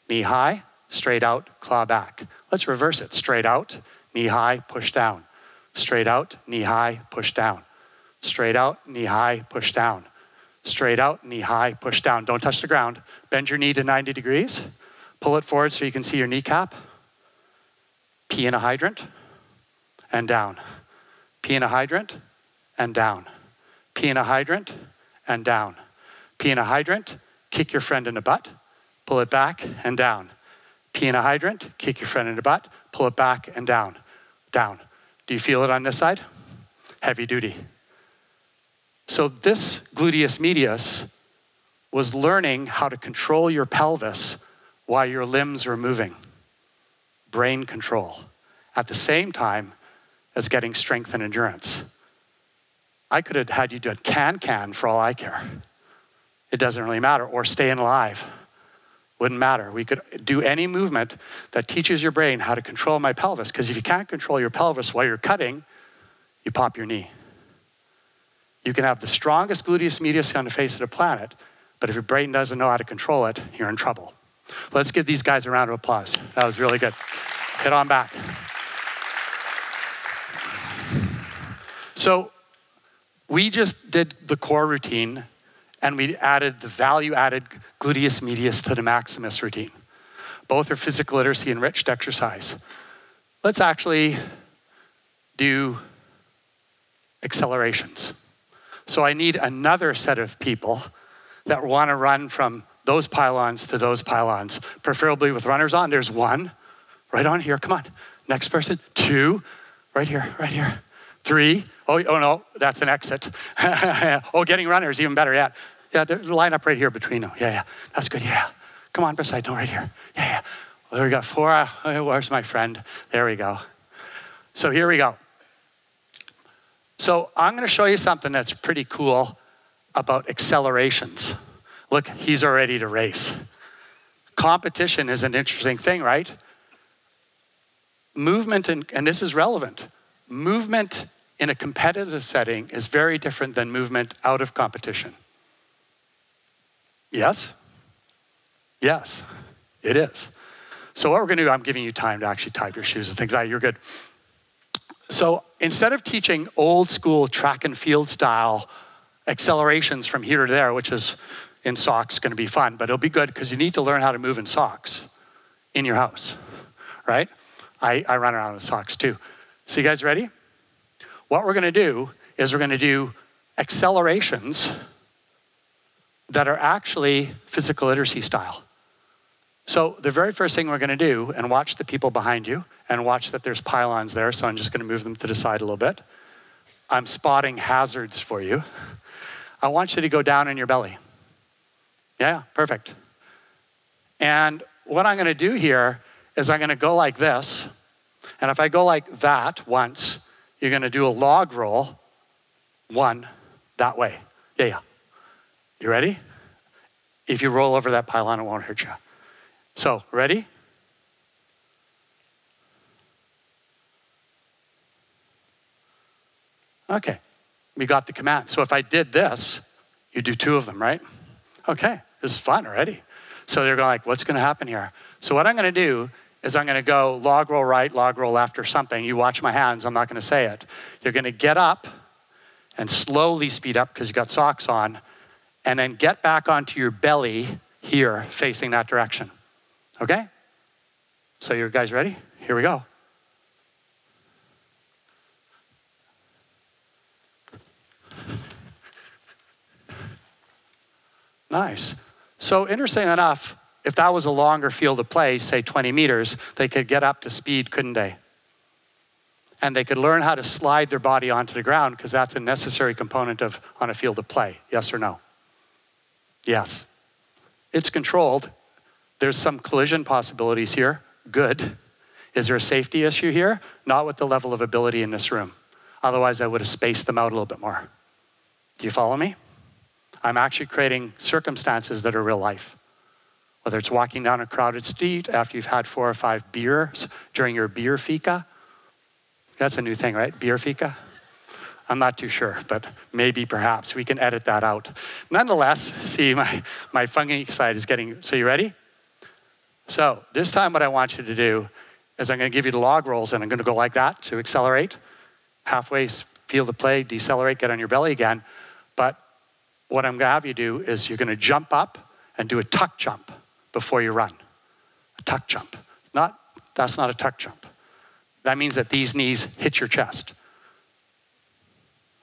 Knee high, straight out, claw back. Let's reverse it. Straight out, knee high, push down. Straight out, knee high, push down. Straight out, knee high, push down. Straight out, knee high, push down. Don't touch the ground. Bend your knee to 90 degrees. Pull it forward so you can see your kneecap. Pee in a hydrant and down. Pee in a hydrant and down. Pee in a hydrant and down. Pee in a hydrant, kick your friend in the butt, pull it back and down. Pee in a hydrant, kick your friend in the butt, pull it back and down. Down. Do you feel it on this side? Heavy duty. So this gluteus medius was learning how to control your pelvis while your limbs are moving. Brain control. At the same time as getting strength and endurance. I could have had you do a can for all I care. It doesn't really matter. Or staying alive. Wouldn't matter. We could do any movement that teaches your brain how to control my pelvis, because if you can't control your pelvis while you're cutting, you pop your knee. You can have the strongest gluteus medius on the face of the planet, but if your brain doesn't know how to control it, you're in trouble. Let's give these guys a round of applause. That was really good. Hit on back. So we just did the core routine, and we added the value-added gluteus medius to the maximus routine. Both are physical literacy enriched exercise. Let's actually do accelerations. So I need another set of people that want to run from those pylons to those pylons, preferably with runners on. There's one, right on here, come on. Next person, two, right here, right here. Three, oh no, that's an exit. Oh, getting runners, even better, yeah. Yeah, line up right here between them. Yeah, that's good, yeah. Come on, beside, no, right here. Yeah. Well, there we go, four, where's my friend? There we go. So here we go. So I'm gonna show you something that's pretty cool about accelerations. Look, he's ready to race. Competition is an interesting thing, right? Movement, and this is relevant. Movement in a competitive setting is very different than movement out of competition. Yes? Yes, it is. So what we're gonna do, I'm giving you time to actually tie your shoes and things like that, you're good. So instead of teaching old school track and field style accelerations from here to there, which is in socks gonna be fun, but it'll be good because you need to learn how to move in socks in your house, right? I run around in socks too. So you guys ready? What we're gonna do is we're gonna do accelerations that are actually physical literacy style. So the very first thing we're gonna do, and watch the people behind you, and watch that there's pylons there, so I'm just gonna move them to the side a little bit. I'm spotting hazards for you. I want you to go down in your belly. Yeah, perfect. And what I'm gonna do here is I'm gonna go like this, and if I go like that once, you're gonna do a log roll, one, that way. Yeah. You ready? If you roll over that pylon, it won't hurt you. So, ready? Okay, we got the command. So if I did this, you do two of them, right? Okay, this is fun already. So they're going like, what's gonna happen here? So what I'm gonna do is I'm gonna go log roll right, log roll left or something. You watch my hands, I'm not gonna say it. You're gonna get up and slowly speed up because you got socks on, and then get back onto your belly here, facing that direction, okay? So you guys ready? Here we go. Nice. So interesting enough, if that was a longer field of play, say 20 meters, they could get up to speed, couldn't they? And they could learn how to slide their body onto the ground because that's a necessary component of on a field of play. Yes or no? Yes. It's controlled. There's some collision possibilities here. Good. Is there a safety issue here? Not with the level of ability in this room. Otherwise, I would have spaced them out a little bit more. Do you follow me? I'm actually creating circumstances that are real life. whether it's walking down a crowded street after you've had 4 or 5 beers during your beer fika. That's a new thing, right? Beer fika? I'm not too sure, but maybe, perhaps. We can edit that out. Nonetheless, see, my funny side is getting, so you ready? So this time what I want you to do is I'm going to give you the log rolls, and I'm going to go like that to accelerate. Halfway, feel the play, decelerate, get on your belly again. But what I'm going to have you do is you're going to jump up and do a tuck jump before you run. A tuck jump. That's not a tuck jump. That means that these knees hit your chest.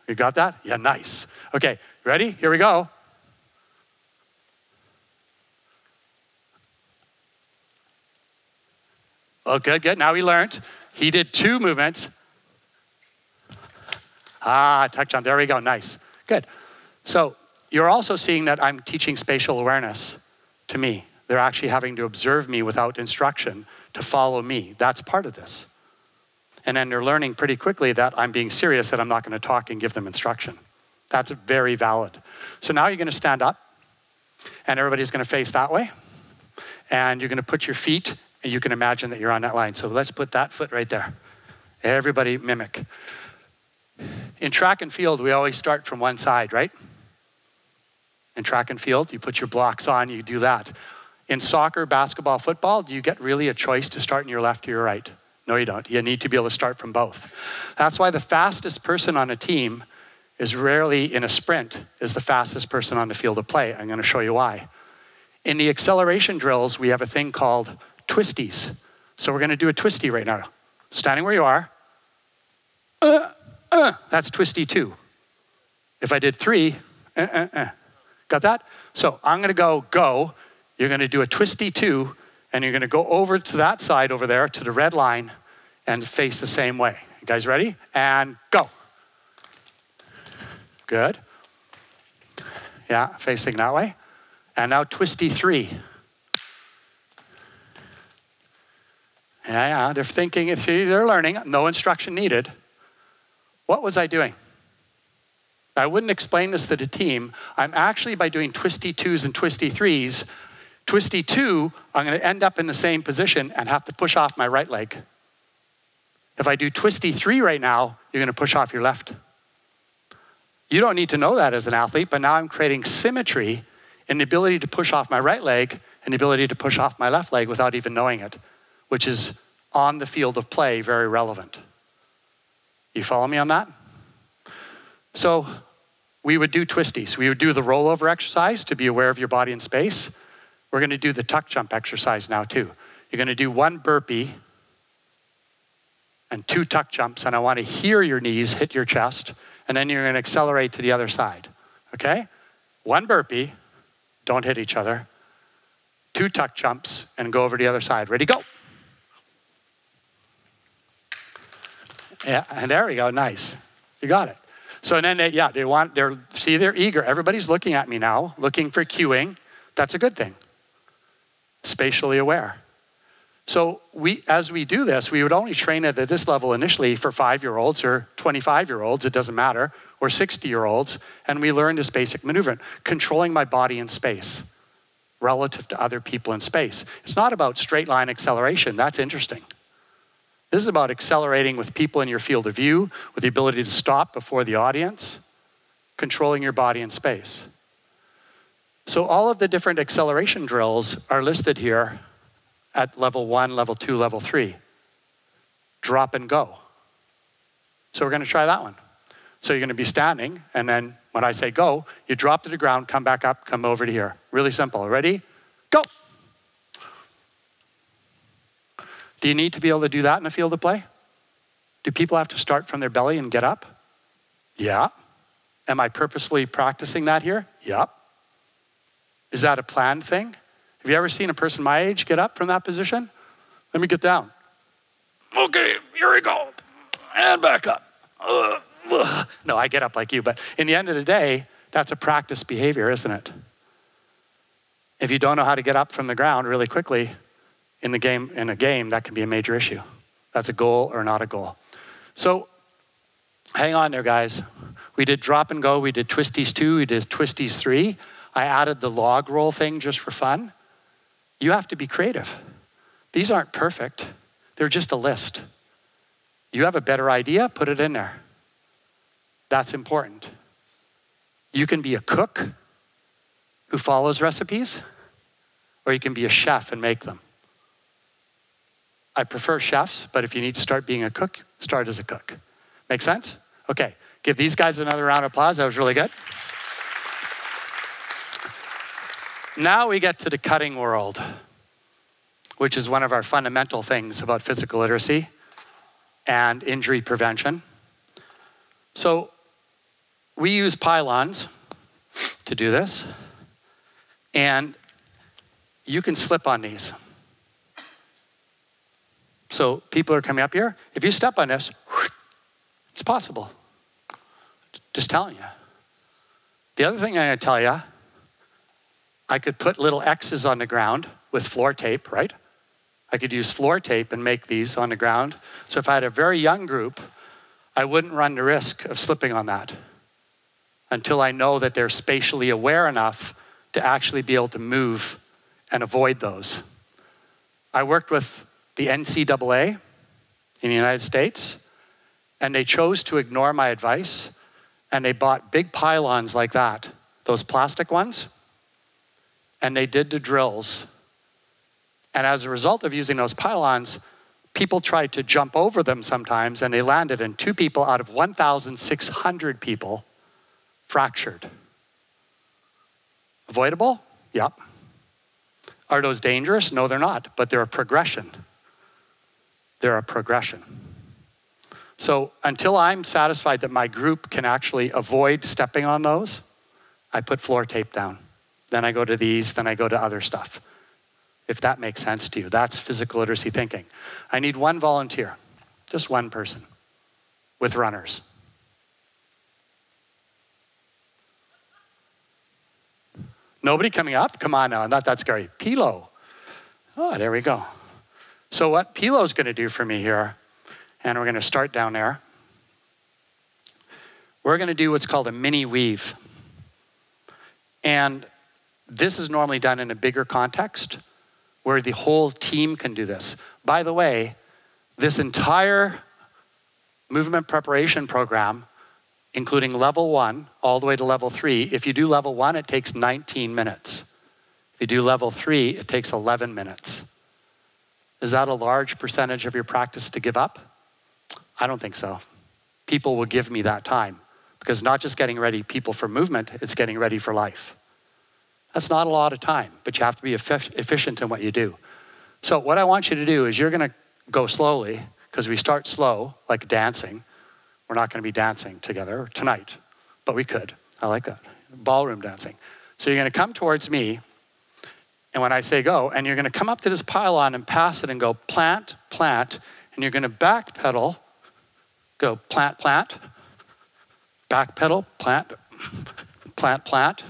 You got that? Yeah, nice. Okay, ready? Here we go. Oh, good, good. Now we learned. He did 2 movements. Tuck jump. There we go. Nice. Good. So you're also seeing that I'm teaching spatial awareness to me. They're actually having to observe me without instruction to follow me. That's part of this. And then they're learning pretty quickly that I'm being serious, that I'm not going to talk and give them instruction. That's very valid. So now you're going to stand up, and everybody's going to face that way. And you're going to put your feet, and you can imagine that you're on that line. So let's put that foot right there. Everybody mimic. In track and field, we always start from one side, right? In track and field, you put your blocks on, you do that. In soccer, basketball, football, do you get really a choice to start in your left or your right? No, you don't. You need to be able to start from both. That's why the fastest person on a team is rarely in a sprint is the fastest person on the field of play. I'm going to show you why. In the acceleration drills, we have a thing called twisties. So we're going to do a twisty right now. Standing where you are. That's twisty 2. If I did 3, Got that? So I'm going to go. You're going to do a twisty 2, and you're going to go over to that side over there to the red line and face the same way. You guys ready? And go. Good. Yeah, facing that way. And now twisty 3. Yeah, they're thinking, they're learning. No instruction needed. What was I doing? I wouldn't explain this to the team. I'm actually, by doing twisty 2s and twisty 3s, twisty 2, I'm going to end up in the same position and have to push off my right leg. If I do twisty 3 right now, you're going to push off your left. You don't need to know that as an athlete, but now I'm creating symmetry in the ability to push off my right leg and the ability to push off my left leg without even knowing it, which is on the field of play very relevant. You follow me on that? So we would do twisties. We would do the rollover exercise to be aware of your body in space. We're going to do the tuck jump exercise now too. You're going to do 1 burpee and 2 tuck jumps, and I want to hear your knees hit your chest, and then you're going to accelerate to the other side, okay? 1 burpee, don't hit each other. 2 tuck jumps, and go over to the other side. Ready, go. Yeah, and there we go, nice. You got it. So then, they're eager. Everybody's looking at me now, looking for cueing. That's a good thing. Spatially aware. So as we do this, we would only train it at this level initially for 5-year-olds or 25-year-olds, it doesn't matter, or 60-year-olds, and we learn this basic maneuver, controlling my body in space relative to other people in space. It's not about straight line acceleration. That's interesting. This is about accelerating with people in your field of view, with the ability to stop before the audience, controlling your body in space. So all of the different acceleration drills are listed here at level 1, level 2, level 3. Drop and go. So we're going to try that one. So you're going to be standing, and then when I say go, you drop to the ground, come back up, come over to here. Really simple. Ready? Go. Do you need to be able to do that in a field of play? Do people have to start from their belly and get up? Yeah. Am I purposely practicing that here? Yep. Is that a planned thing? Have you ever seen a person my age get up from that position? Let me get down. Okay, here we go. And back up. No, I get up like you, but in the end of the day, that's a practice behavior, isn't it? If you don't know how to get up from the ground really quickly, in a game, that can be a major issue. That's a goal or not a goal. So hang on there, guys. We did drop and go. We did twisties 2. We did twisties 3. I added the log roll thing just for fun. You have to be creative. These aren't perfect. They're just a list. You have a better idea, put it in there. That's important. You can be a cook who follows recipes, or you can be a chef and make them. I prefer chefs, but if you need to start being a cook, start as a cook. Make sense? Okay, give these guys another round of applause. That was really good. Now we get to the cutting world, which is one of our fundamental things about physical literacy and injury prevention. So we use pylons to do this, and you can slip on these. So people are coming up here. If you step on this, it's possible. Just telling you. The other thing I'm going to tell you, I could put little X's on the ground with floor tape, right? I could use floor tape and make these on the ground. So if I had a very young group, I wouldn't run the risk of slipping on that until I know that they're spatially aware enough to actually be able to move and avoid those. I worked with the NCAA in the United States, and they chose to ignore my advice, and they bought big pylons like that, those plastic ones, and they did the drills. And as a result of using those pylons, people tried to jump over them sometimes, and they landed, and 2 people out of 1,600 people fractured. Avoidable? Yep. Are those dangerous? No, they're not, but they're a progression. They're a progression. So until I'm satisfied that my group can actually avoid stepping on those, I put floor tape down. Then I go to these, then I go to other stuff. If that makes sense to you, that's physical literacy thinking. I need one volunteer, just one person, with runners. Nobody coming up? Come on now, not that scary. Pilo. Oh, there we go. So what Pilo's gonna do for me here, and we're gonna start down there, we're gonna do what's called a mini weave. And this is normally done in a bigger context where the whole team can do this. By the way, this entire movement preparation program, including level 1 all the way to level 3, if you do level 1, it takes 19 minutes. If you do level 3, it takes 11 minutes. Is that a large percentage of your practice to give up? I don't think so. People will give me that time because not just getting ready people for movement, it's getting ready for life. That's not a lot of time, but you have to be efficient in what you do. So what I want you to do is you're gonna go slowly because we start slow, like dancing. We're not gonna be dancing together tonight, but we could. I like that, ballroom dancing. So you're gonna come towards me, and when I say go, and you're gonna come up to this pylon and pass it and go plant, plant, and you're gonna back pedal, go plant, plant, back pedal, plant, plant, plant,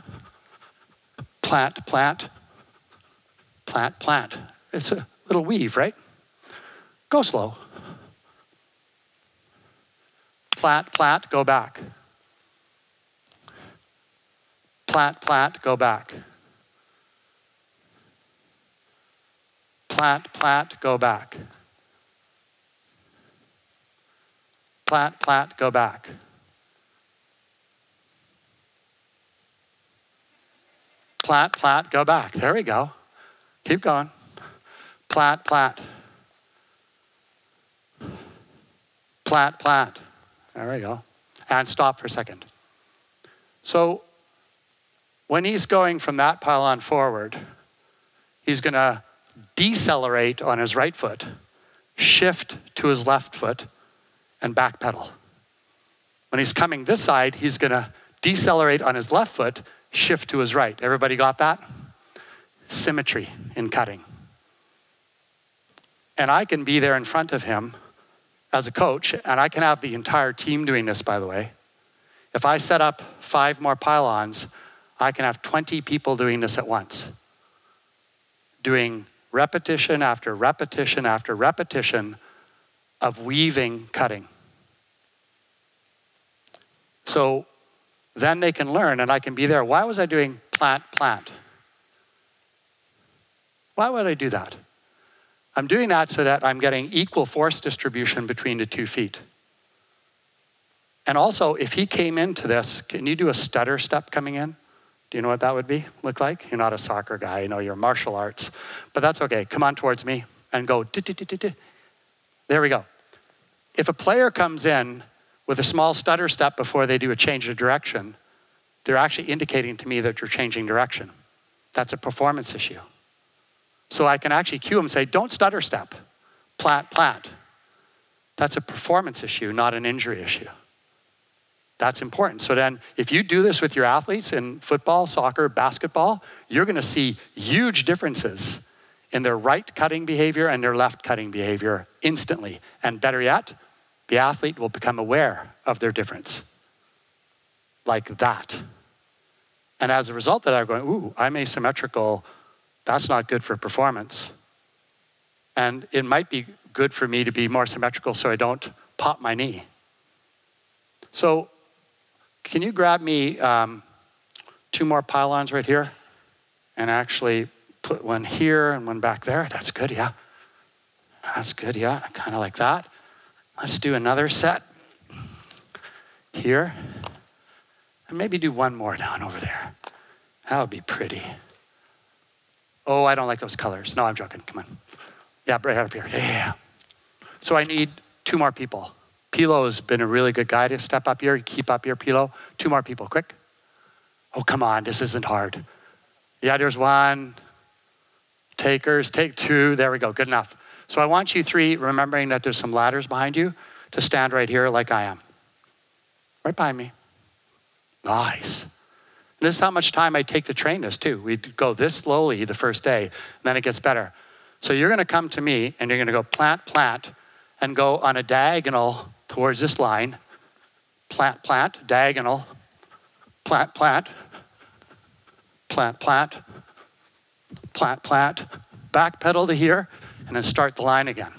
plant, plant, plant, plant. It's a little weave, right? Go slow. Plant, plant, go back. Plant, plant, go back. Plant, plant, go back. Plant, plant, go back. Plant, plant, go back. There we go. Keep going. Plant, plant. Plant, plant. There we go. And stop for a second. So when he's going from that pylon forward, he's going to decelerate on his right foot, shift to his left foot, and back pedal. When he's coming this side, he's going to decelerate on his left foot, shift to his right. Everybody got that? Symmetry in cutting. And I can be there in front of him as a coach, and I can have the entire team doing this, by the way. If I set up 5 more pylons, I can have 20 people doing this at once, doing repetition after repetition after repetition of weaving cutting. So then they can learn, and I can be there. Why was I doing plant, plant? Why would I do that? I'm doing that so that I'm getting equal force distribution between the 2 feet. And also, if he came into this, can you do a stutter step coming in? Do you know what that would look like? You're not a soccer guy, you're martial arts. But that's okay. Come on towards me and go. There we go. If a player comes in with a small stutter step before they do a change of direction, they're actually indicating to me that you're changing direction. That's a performance issue. So I can actually cue them and say, don't stutter step, plant, plant. That's a performance issue, not an injury issue. That's important. So then if you do this with your athletes in football, soccer, basketball, you're gonna see huge differences in their right cutting behavior and their left cutting behavior instantly. And better yet, the athlete will become aware of their difference. Like that. And as a result of that, I'm going, ooh, I'm asymmetrical. That's not good for performance. And it might be good for me to be more symmetrical so I don't pop my knee. So can you grab me 2 more pylons right here and actually put one here and one back there? That's good, yeah. That's good, yeah, kind of like that. Let's do another set here. And maybe do one more down over there. That would be pretty. Oh, I don't like those colors. No, I'm joking, come on. Yeah, right up here, yeah. So I need 2 more people. Pilo's been a really good guy to step up here. Keep up here, Pilo. 2 more people, quick. Oh, come on, this isn't hard. Yeah, there's 1. Takers, take 2. There we go, good enough. So I want you 3, remembering that there's some ladders behind you, to stand right here like I am. Right behind me. Nice. And this is how much time I take to train this too. We go this slowly the first day, and then it gets better. So you're gonna come to me, and you're gonna go plant, plant, and go on a diagonal towards this line. Plant, plant, diagonal, plant, plant, plant, plant, plant, plant, back pedal to here, and then start the line again.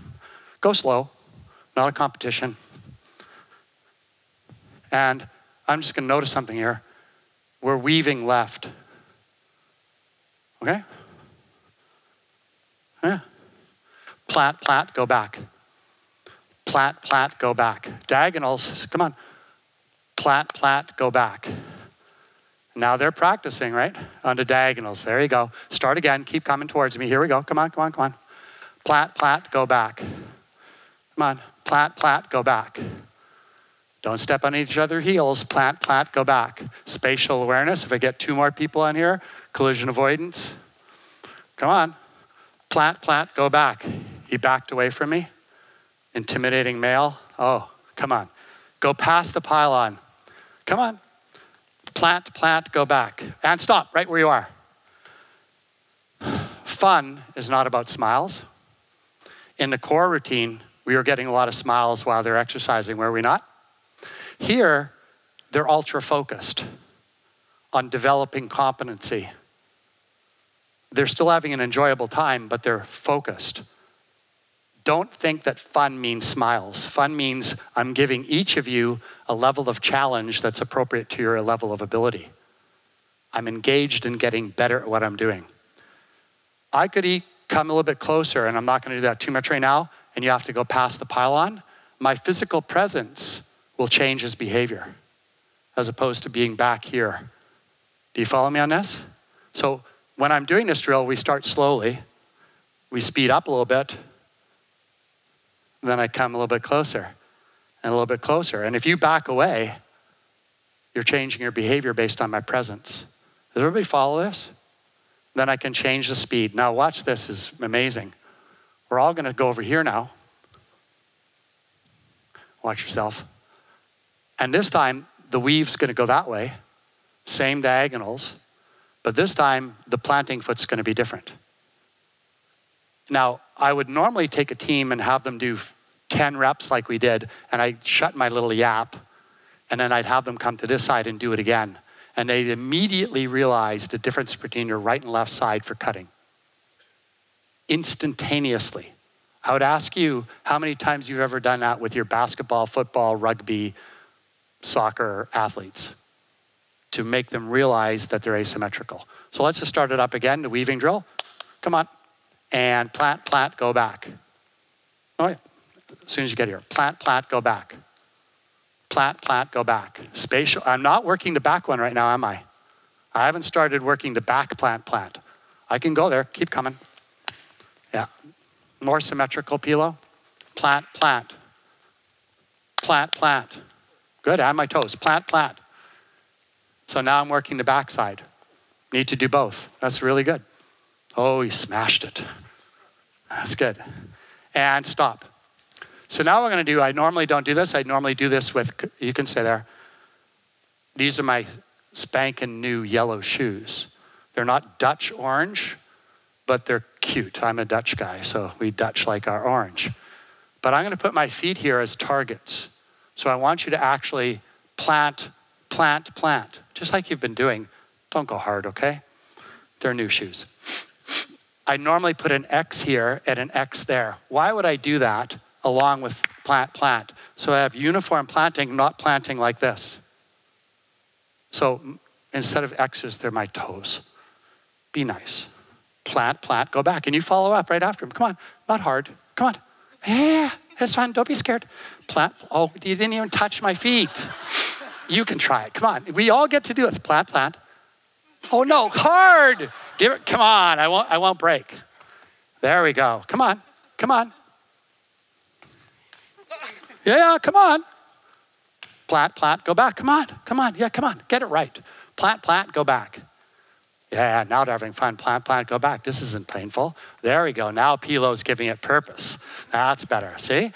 Go slow, not a competition. And I'm just gonna notice something here. We're weaving left. Okay? Yeah. Plant, plant, go back. Plant, plant, go back. Diagonals, come on. Plant, plant, go back. Now they're practicing, right? On the diagonals, there you go. Start again, keep coming towards me. Here we go, come on, come on, come on. Plant, plant, go back. Come on, plant, plant, go back. Don't step on each other's heels. Plant, plant, go back. Spatial awareness, if I get 2 more people on here. Collision avoidance. Come on. Plant, plant, go back. He backed away from me. Intimidating male. Oh, come on. Go past the pylon. Come on. Plant, plant, go back. And stop right where you are. Fun is not about smiles. In the core routine, we were getting a lot of smiles while they're exercising, were we not? Here, they're ultra focused on developing competency. They're still having an enjoyable time, but they're focused. Don't think that fun means smiles. Fun means I'm giving each of you a level of challenge that's appropriate to your level of ability. I'm engaged in getting better at what I'm doing. I could come a little bit closer, and I'm not gonna do that too much right now, and you have to go past the pylon. My physical presence will change his behavior as opposed to being back here. Do you follow me on this? So when I'm doing this drill, we start slowly, we speed up a little bit, and then I come a little bit closer and a little bit closer. And if you back away, you're changing your behavior based on my presence. Does everybody follow this? Then I can change the speed. Now watch this, is amazing. We're all gonna go over here now. Watch yourself. And this time, the weave's gonna go that way, same diagonals, but this time, the planting foot's gonna be different. Now, I would normally take a team and have them do 10 reps like we did, and I'd shut my little yap, and then I'd have them come to this side and do it again. And they'd immediately realize the difference between your right and left side for cutting. Instantaneously. I would ask you how many times you've ever done that with your basketball, football, rugby, soccer athletes to make them realize that they're asymmetrical. So let's just start it up again, the weaving drill. Come on. and plant, plant, go back. Oh yeah, as soon as you get here. Plant, plant, go back. Plant, plant, go back. Spatial, I'm not working the back one right now, am I? I haven't started working the back plant, plant. I can go there, keep coming. Yeah, more symmetrical pilo. Plant, plant. Plant, plant. Good, and my toes, plant, plant. So now I'm working the back side. Need to do both, that's really good. Oh, you smashed it. That's good. And stop. So now what I'm gonna do, I normally don't do this. I normally do this with, you can stay there. These are my spanking new yellow shoes. They're not Dutch orange, but they're cute. I'm a Dutch guy, so we Dutch like our orange. But I'm gonna put my feet here as targets. So I want you to actually plant, plant, plant, just like you've been doing. Don't go hard, okay? They're new shoes. I normally put an X here and an X there. Why would I do that along with plant, plant? So I have uniform planting, not planting like this. So instead of X's, they're my toes. Be nice. Plant, plant, go back. And you follow up right after him. Come on, not hard. Come on. Yeah, it's fine, don't be scared. Plant, oh, you didn't even touch my feet. You can try it, come on. We all get to do it. Plant, plant. Oh no, hard. Give it, come on, I won't break. There we go, come on, come on. Yeah, come on. Plant, plant, go back, come on, yeah, come on, get it right. Plant, plant, go back. Yeah, now they're having fun. Plant, plant, go back. This isn't painful. There we go. Now Pilo's giving it purpose. That's better. See?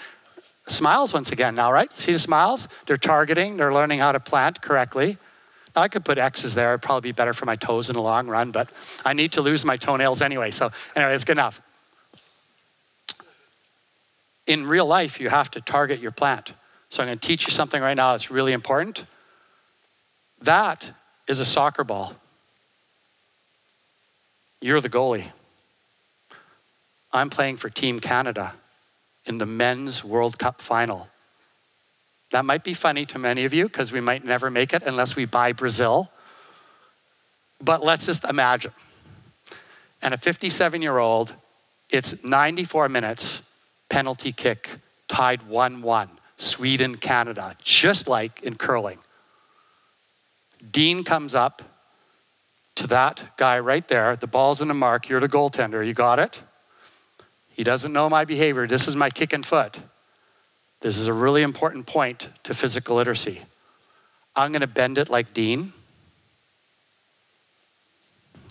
Smiles once again now, right? See the smiles? They're targeting. They're learning how to plant correctly. Now I could put X's there. It'd probably be better for my toes in the long run, but I need to lose my toenails anyway. So anyway, it's good enough. In real life, you have to target your plant. So I'm going to teach you something right now that's really important. That is a soccer ball. You're the goalie. I'm playing for Team Canada in the Men's World Cup final. That might be funny to many of you because we might never make it unless we buy Brazil. But let's just imagine. And a 57-year-old, it's 94 minutes, penalty kick, tied 1-1, Sweden, Canada, just like in curling. Dean comes up to that guy right there. The ball's in the mark. You're the goaltender. You got it? He doesn't know my behavior. This is my kicking foot. This is a really important point to physical literacy. I'm going to bend it like Dean.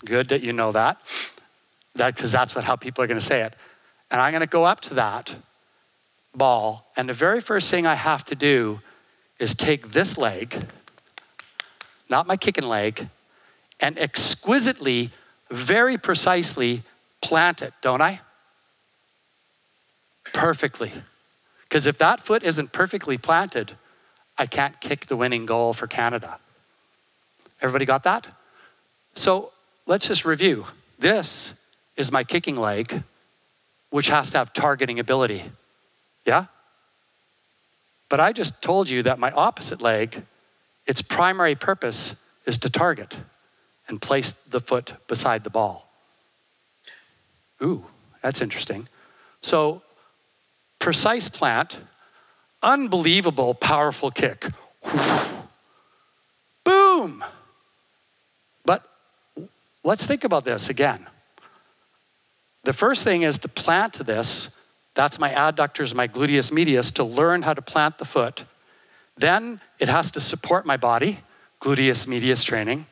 Good that you know that. Because that's how people are going to say it. And I'm going to go up to that ball. And the very first thing I have to do is take this leg, not my kicking leg, and exquisitely, very precisely plant it, don't I? Perfectly. Because if that foot isn't perfectly planted, I can't kick the winning goal for Canada. Everybody got that? So let's just review. This is my kicking leg, which has to have targeting ability. Yeah? But I just told you that my opposite leg, its primary purpose is to target and place the foot beside the ball. Ooh, that's interesting. So, precise plant, unbelievable powerful kick. Boom! But let's think about this again. The first thing is to plant this. That's my adductors, my gluteus medius, to learn how to plant the foot. Then it has to support my body, gluteus medius training.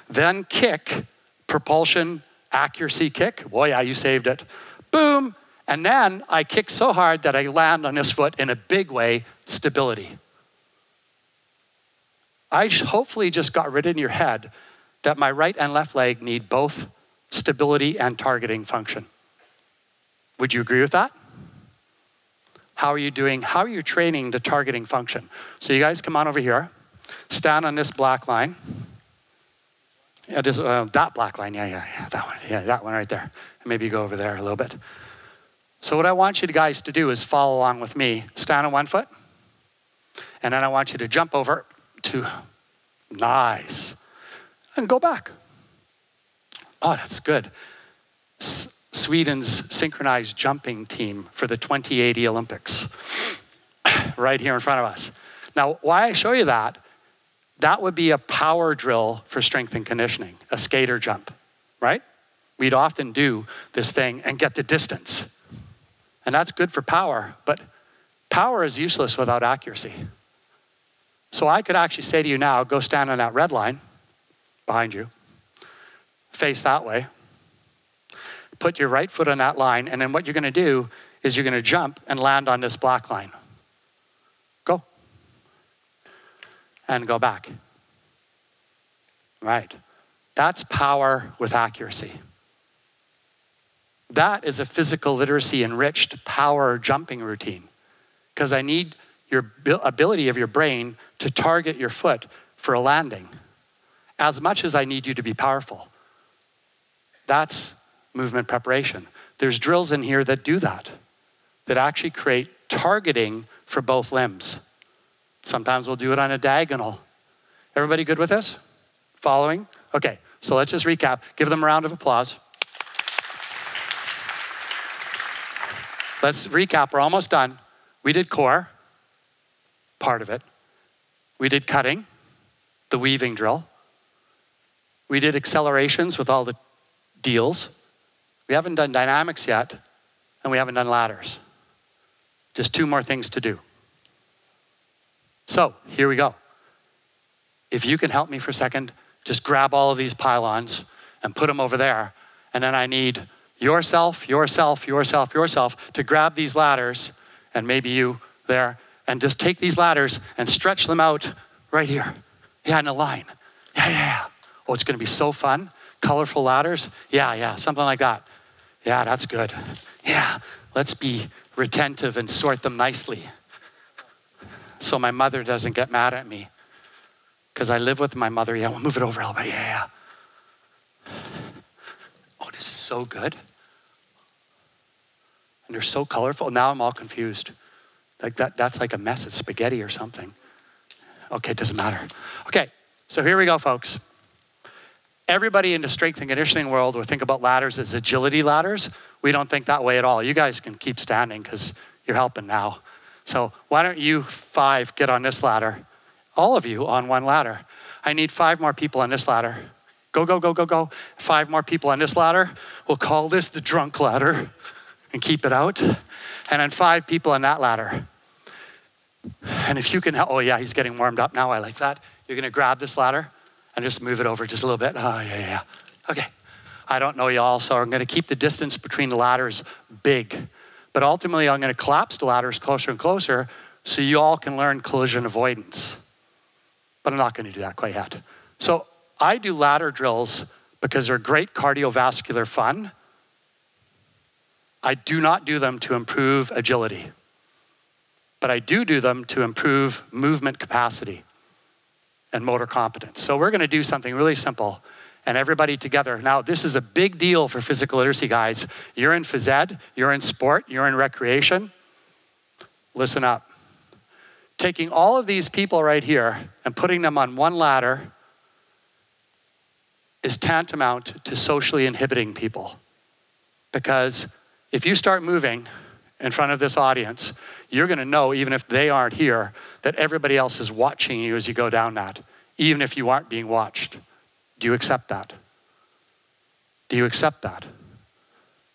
Then kick, propulsion, accuracy kick. Boy, yeah, you saved it. Boom. And then I kick so hard that I land on this foot in a big way, stability. I hopefully just got rid in your head that my right and left leg need both stability and targeting function. Would you agree with that? How are you doing? How are you training the targeting function? So you guys come on over here, stand on this black line. Yeah, that black line, yeah, that one right there. And maybe go over there a little bit. So what I want you guys to do is follow along with me. Stand on one foot, and then I want you to jump over to, nice, and go back. Oh, that's good. Sweden's synchronized jumping team for the 2080 Olympics, right here in front of us. Now, why I show you that, that would be a power drill for strength and conditioning, a skater jump, right? We'd often do this thing and get the distance. And that's good for power, but power is useless without accuracy. So I could actually say to you now, go stand on that red line behind you, face that way, put your right foot on that line, and then what you're gonna do is you're gonna jump and land on this black line. Go. And go back. Right. That's power with accuracy. That is a physical literacy enriched power jumping routine, because I need your ability of your brain to target your foot for a landing as much as I need you to be powerful. That's movement preparation. There's drills in here that do that actually create targeting for both limbs. Sometimes we'll do it on a diagonal. Everybody good with this? Following? Okay, so let's just recap. Give them a round of applause. Let's recap, we're almost done. We did core, part of it. We did cutting, the weaving drill. We did accelerations with all the deals. We haven't done dynamics yet, and we haven't done ladders. Just 2 more things to do. So, here we go. If you can help me for a second, just grab all of these pylons and put them over there, and then I need yourself to grab these ladders, and maybe you there, and just take these ladders and stretch them out right here. Yeah, in a line. Yeah. Oh, it's gonna be so fun. Colorful ladders. Yeah, something like that. Yeah, that's good. Yeah, let's be retentive and sort them nicely so my mother doesn't get mad at me, because I live with my mother. Yeah, we'll move it over a little bit. Yeah. Oh, this is so good. And they're so colorful. Now I'm all confused. Like that's like a mess. It's spaghetti or something. Okay, it doesn't matter. Okay, so here we go, folks. Everybody in the strength and conditioning world will think about ladders as agility ladders. We don't think that way at all. You guys can keep standing because you're helping now. So why don't you 5 get on this ladder? All of you on one ladder. I need 5 more people on this ladder. Go. 5 more people on this ladder. We'll call this the drunk ladder and keep it out. And then 5 people on that ladder. And if you can help, oh yeah, he's getting warmed up now. I like that. You're gonna grab this ladder and just move it over just a little bit. Oh, yeah. Okay. I don't know y'all, so I'm gonna keep the distance between the ladders big. But ultimately, I'm gonna collapse the ladders closer and closer so you all can learn collision avoidance. But I'm not gonna do that quite yet. So I do ladder drills because they're great cardiovascular fun. I do not do them to improve agility, but I do them to improve movement capacity and motor competence. So we're gonna do something really simple, and everybody together. Now, this is a big deal for physical literacy, guys. You're in phys ed, you're in sport, you're in recreation. Listen up. Taking all of these people right here and putting them on one ladder is tantamount to socially inhibiting people. Because if you start moving in front of this audience, you're gonna know, even if they aren't here, that everybody else is watching you as you go down that, even if you aren't being watched. Do you accept that? Do you accept that?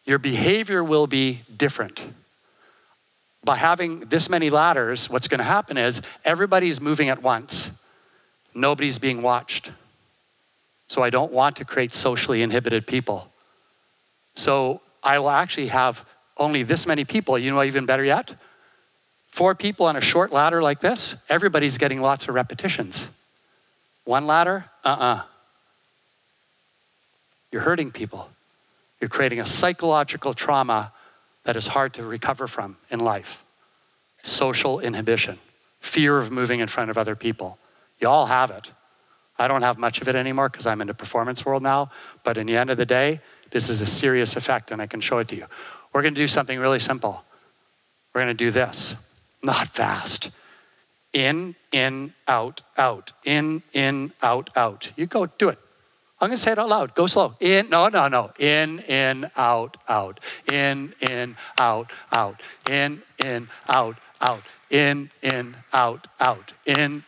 Your behavior will be different. By having this many ladders, what's gonna happen is everybody's moving at once. Nobody's being watched. So I don't want to create socially inhibited people. So I will actually have only this many people. You know, even better yet, 4 people on a short ladder like this, everybody's getting lots of repetitions. 1 ladder, You're hurting people. You're creating a psychological trauma that is hard to recover from in life. Social inhibition, fear of moving in front of other people. You all have it. I don't have much of it anymore because I'm in the performance world now, but in the end of the day, this is a serious effect and I can show it to you. We're gonna do something really simple. We're gonna do this, not fast. In, out, out. In, out, out. You go, do it. I'm going to say it out loud. Go slow. In, no. In, out, out. In, out, out. In, out, out. In, out, out. In,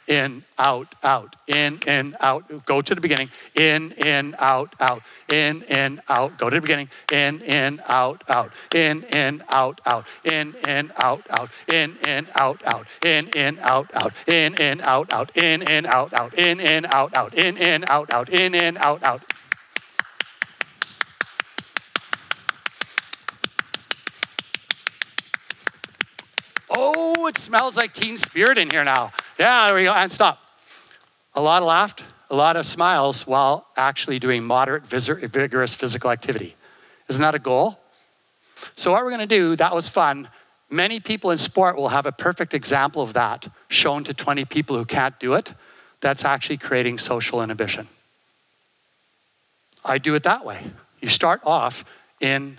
out, out. In, out. Go to the beginning. In, out, out. In, out. Go to the beginning. In, out, out. In, out, out. In, out, out. In, out, out. In, out, out. In, out, out. In, out, out. In, out, out. In, out, out. In, out, out. Oh, it smells like teen spirit in here now. Yeah, there we go, and stop. A lot of laughter, a lot of smiles while actually doing moderate, vigorous physical activity. Isn't that a goal? So what we're gonna do, that was fun. Many people in sport will have a perfect example of that shown to 20 people who can't do it. That's actually creating social inhibition. I do it that way. You start off in,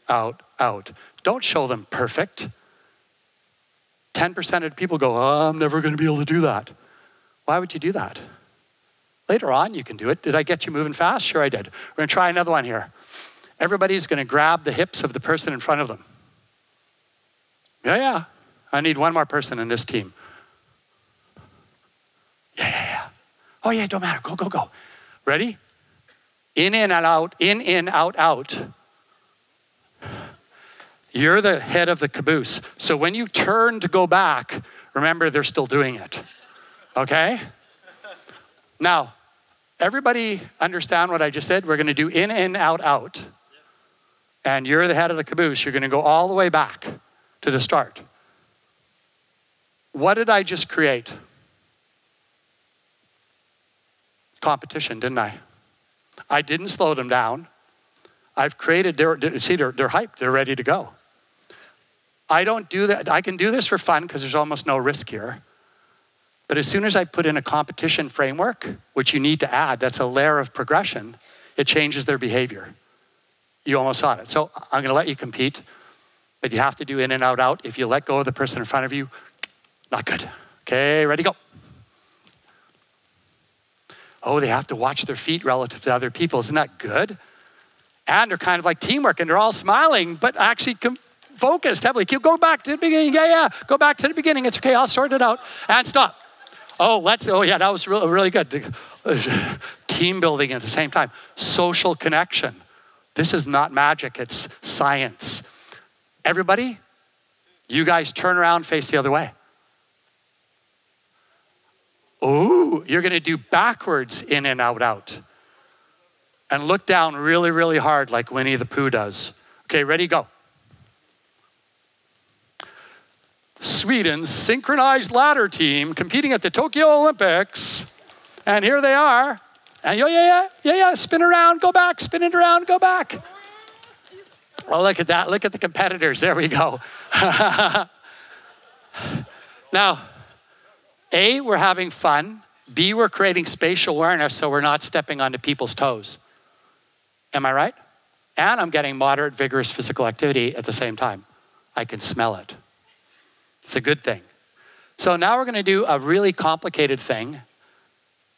out, out. Don't show them perfect. 10% of the people go, oh, I'm never gonna be able to do that. Why would you do that? Later on, you can do it. Did I get you moving fast? Sure I did. We're gonna try another one here. Everybody's gonna grab the hips of the person in front of them. Yeah. I need one more person in this team. Yeah. Oh yeah, don't matter, go. Ready? In, out, in, out, out. You're the head of the caboose. So when you turn to go back, remember they're still doing it, okay? Now, everybody understand what I just said? We're gonna do in, out, out. And you're the head of the caboose. You're gonna go all the way back to the start. What did I just create? Competition, didn't I? I didn't slow them down. I've created, they're hyped, they're ready to go. I don't do that. I can do this for fun because there's almost no risk here. But as soon as I put in a competition framework, which you need to add, that's a layer of progression, it changes their behavior. You almost saw it. So I'm gonna let you compete, but you have to do in and out, out. If you let go of the person in front of you, not good. Okay, ready, go. Oh, they have to watch their feet relative to other people. Isn't that good? And they're kind of like teamwork and they're all smiling, but actually focused heavily. Go back to the beginning. Yeah. Go back to the beginning. It's okay. I'll sort it out. And stop. Oh yeah, that was really good. Team building at the same time. Social connection. This is not magic. It's science. Everybody, you guys turn around, face the other way. Oh, you're going to do backwards in and out, out. And look down really, really hard like Winnie the Pooh does. Okay, ready, go. Sweden's synchronized ladder team competing at the Tokyo Olympics. And here they are. And yeah, spin around, go back, spin it around, go back. Oh, look at that. Look at the competitors. There we go. Now, A, we're having fun. B, we're creating spatial awareness so we're not stepping onto people's toes. Am I right? And I'm getting moderate, vigorous physical activity at the same time. I can smell it. It's a good thing. So now we're gonna do a really complicated thing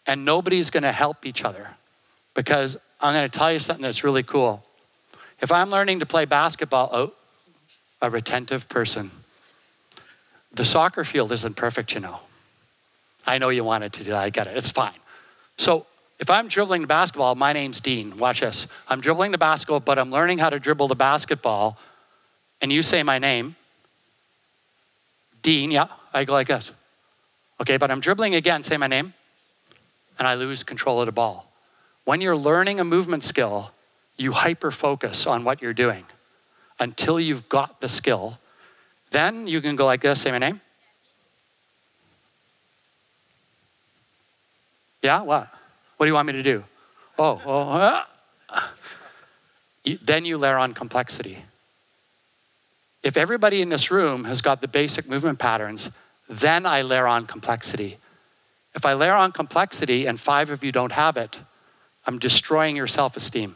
and nobody's gonna help each other because I'm gonna tell you something that's really cool. If I'm learning to play basketball, a retentive person, the soccer field isn't perfect, you know. I know you wanted to do that, I get it, it's fine. So if I'm dribbling the basketball, my name's Dean, watch this. I'm dribbling the basketball, but I'm learning how to dribble the basketball, and you say my name, Dean, yeah, I go like this. Okay, but I'm dribbling again, say my name, and I lose control of the ball. When you're learning a movement skill, you hyper-focus on what you're doing until you've got the skill. Then you can go like this, say my name. Yeah, what? What do you want me to do? Then you layer on complexity. If everybody in this room has got the basic movement patterns, then I layer on complexity. If I layer on complexity and 5 of you don't have it, I'm destroying your self-esteem.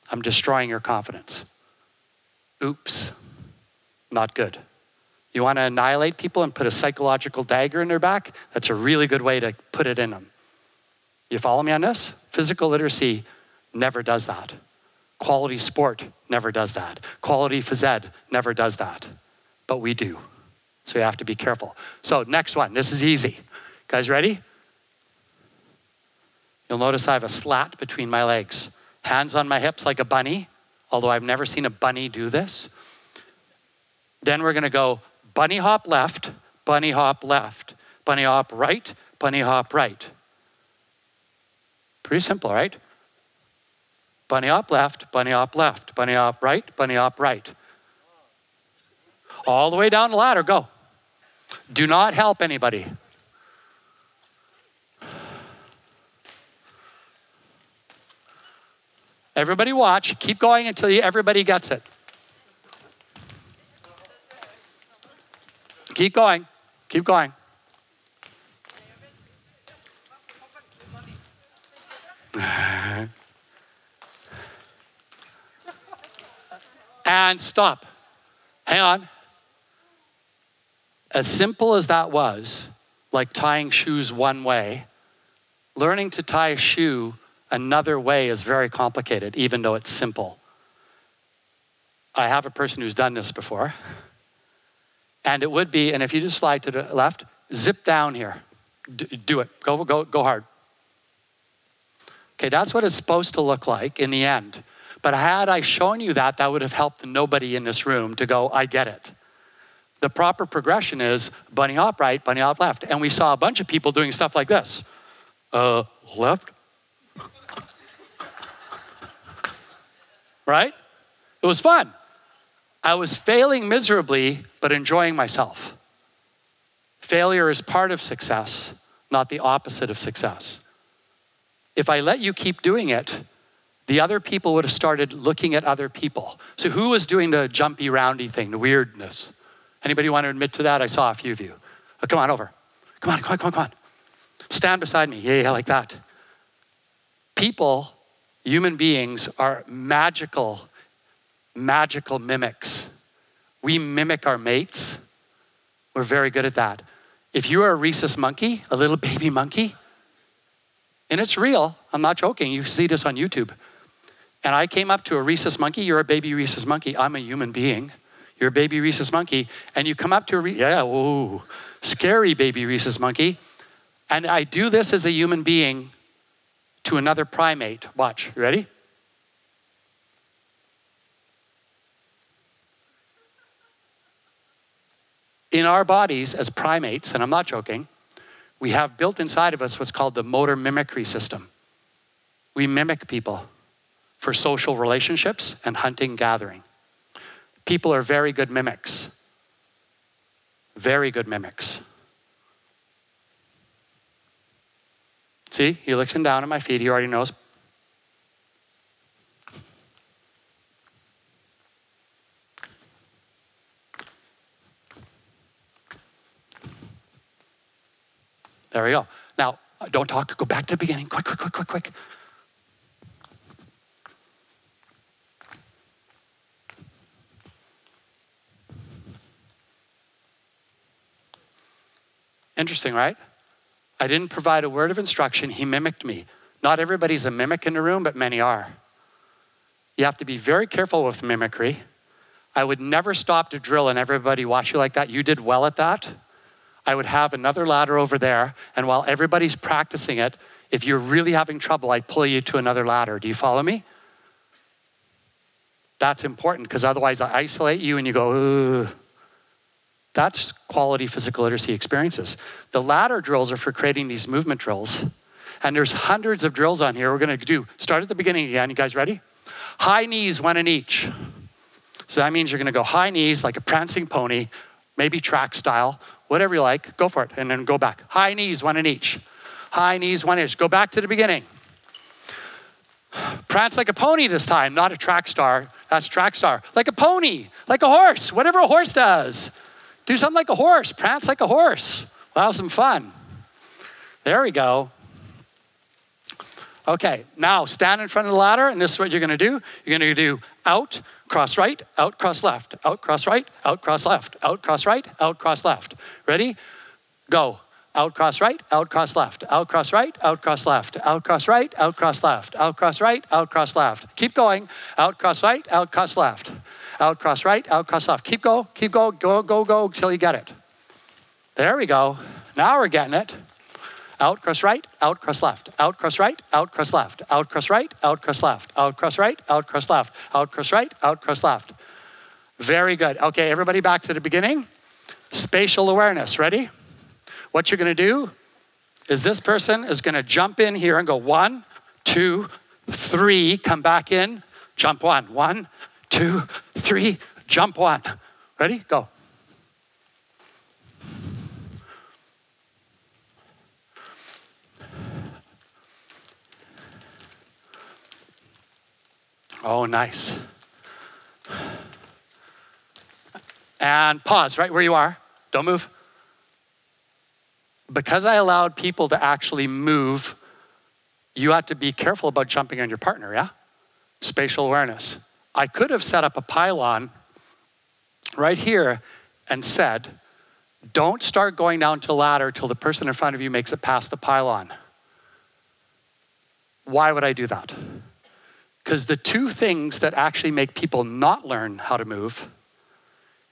I'm destroying your confidence. Oops, not good. You want to annihilate people and put a psychological dagger in their back? That's a really good way to put it in them. You follow me on this? Physical literacy never does that. Quality sport never does that. Quality phys ed never does that. But we do. So you have to be careful. So next one, this is easy. Guys ready? You'll notice I have a slat between my legs. Hands on my hips like a bunny, although I've never seen a bunny do this. Then we're gonna go bunny hop left, bunny hop left, bunny hop right, bunny hop right. Pretty simple, right? Bunny hop left, bunny hop left, bunny hop right, bunny hop right. All the way down the ladder, go. Do not help anybody. Everybody watch, keep going until everybody gets it. Keep going, keep going. And stop. Hang on. As simple as that was, like tying shoes one way, learning to tie a shoe another way is very complicated, even though it's simple. I have a person who's done this before. And it would be, and if you just slide to the left, zip down here. Do it, go hard. Okay, that's what it's supposed to look like in the end. But had I shown you that, that would have helped nobody in this room to go, I get it. The proper progression is bunny hop right, bunny hop left. And we saw a bunch of people doing stuff like this. Left. Right? It was fun. I was failing miserably, but enjoying myself. Failure is part of success, not the opposite of success. If I let you keep doing it, the other people would have started looking at other people. So who was doing the jumpy, roundy thing, the weirdness? Anybody want to admit to that? I saw a few of you. Oh, come on over. Come on. Stand beside me. Yeah, like that. People, human beings, are magical mimics. We mimic our mates. We're very good at that. If you are a rhesus monkey, a little baby monkey, and it's real, I'm not joking, you see this on YouTube. And I came up to a rhesus monkey, you're a baby rhesus monkey, I'm a human being. You're a baby rhesus monkey, and you come up to a, scary baby rhesus monkey, and I do this as a human being to another primate. Watch, you ready? In our bodies as primates, and I'm not joking, we have built inside of us what's called the motor mimicry system. We mimic people for social relationships and hunting, gathering. People are very good mimics. Very good mimics. See, he looks down at my feet, he already knows. There we go. Now, don't talk, go back to the beginning. Quick. Interesting, right? I didn't provide a word of instruction, he mimicked me. Not everybody's a mimic in the room, but many are. You have to be very careful with mimicry. I would never stop to drill and everybody watch you like that. You did well at that. I would have another ladder over there, and while everybody's practicing it, if you're really having trouble, I'd pull you to another ladder. Do you follow me? That's important, because otherwise I isolate you and you go, ugh. That's quality physical literacy experiences. The ladder drills are for creating these movement drills. And there's hundreds of drills on here we're gonna do. Start at the beginning again, you guys ready? High knees, one in each. So that means you're gonna go high knees like a prancing pony, maybe track style, whatever you like, go for it, and then go back. High knees, one in each. High knees, one in each. Go back to the beginning. Prance like a pony this time, not a track star. That's track star. Like a pony, like a horse, whatever a horse does. Do something like a horse, prance like a horse. We'll have some fun. There we go. Okay, now stand in front of the ladder, and this is what you're gonna do. You're gonna do out, cross right, out, cross left, out, cross right, out, cross left, out, cross right, out, cross left. Ready? Go. out, cross right, out, cross left, out, cross right, out, cross left, out, cross right, out, cross left, out, cross right, out, cross left. Keep going. Out, cross right, out, cross left. Out, cross right, out, cross left. Keep go, go, till you get it. There we go. Now we're getting it. Out, cross right, out, cross left. Out, cross right, out, cross left. Out, cross right, out, cross left. Out, cross right, out, cross left. Out, cross right, out, cross left. Very good. Okay, everybody back to the beginning. Spatial awareness. Ready? What you're going to do is this person is going to jump in here and go 1, 2, 3, come back in, jump 1. 1, 2, 3, jump 1. Ready? Go. Oh, nice. And pause right where you are. Don't move. Because I allowed people to actually move, you have to be careful about jumping on your partner, yeah? Spatial awareness. I could have set up a pylon right here and said, don't start going down to the ladder till the person in front of you makes it past the pylon. Why would I do that? Because the two things that actually make people not learn how to move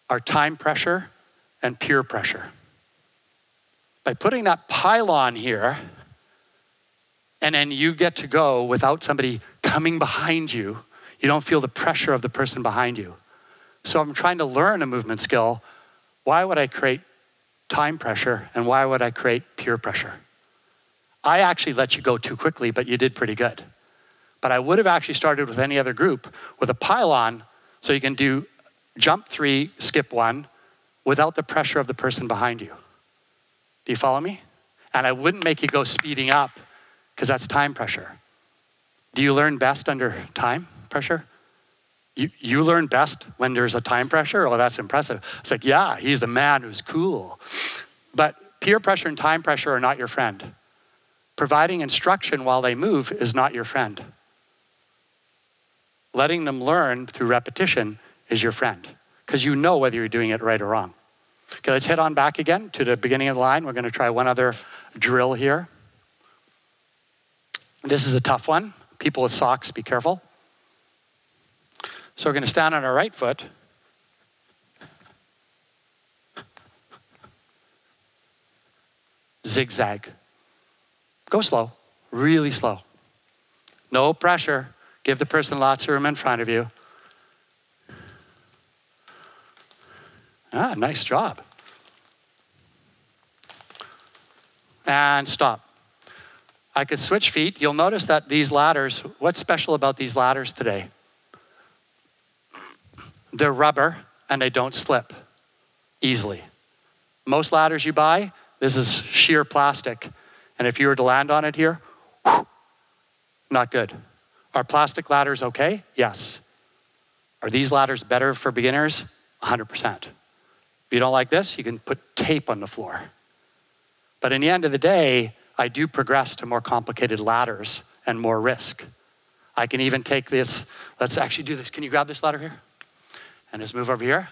are time pressure and peer pressure. By putting that pylon here, and then you get to go without somebody coming behind you, you don't feel the pressure of the person behind you. So I'm trying to learn a movement skill. Why would I create time pressure and why would I create peer pressure? I actually let you go too quickly, but you did pretty good. But I would have actually started with any other group with a pylon so you can do jump 3, skip 1 without the pressure of the person behind you. Do you follow me? And I wouldn't make you go speeding up because that's time pressure. Do you learn best under time pressure? You learn best when there's a time pressure? Oh, that's impressive. It's like, yeah, he's the man who's cool. But peer pressure and time pressure are not your friend. Providing instruction while they move is not your friend. Letting them learn through repetition is your friend because you know whether you're doing it right or wrong. Okay, let's head on back again to the beginning of the line. We're going to try one other drill here. This is a tough one. People with socks, be careful. So we're going to stand on our right foot. Zigzag. Go slow, really slow. No pressure. Give the person lots of room in front of you. Ah, nice job. And stop. I could switch feet. You'll notice that these ladders, what's special about these ladders today? They're rubber and they don't slip easily. Most ladders you buy, this is sheer plastic. And if you were to land on it here, not good. Are plastic ladders okay? Yes. Are these ladders better for beginners? 100%. If you don't like this, you can put tape on the floor. But in the end of the day, I do progress to more complicated ladders and more risk. I can even take this, let's actually do this. Can you grab this ladder here? And just move over here.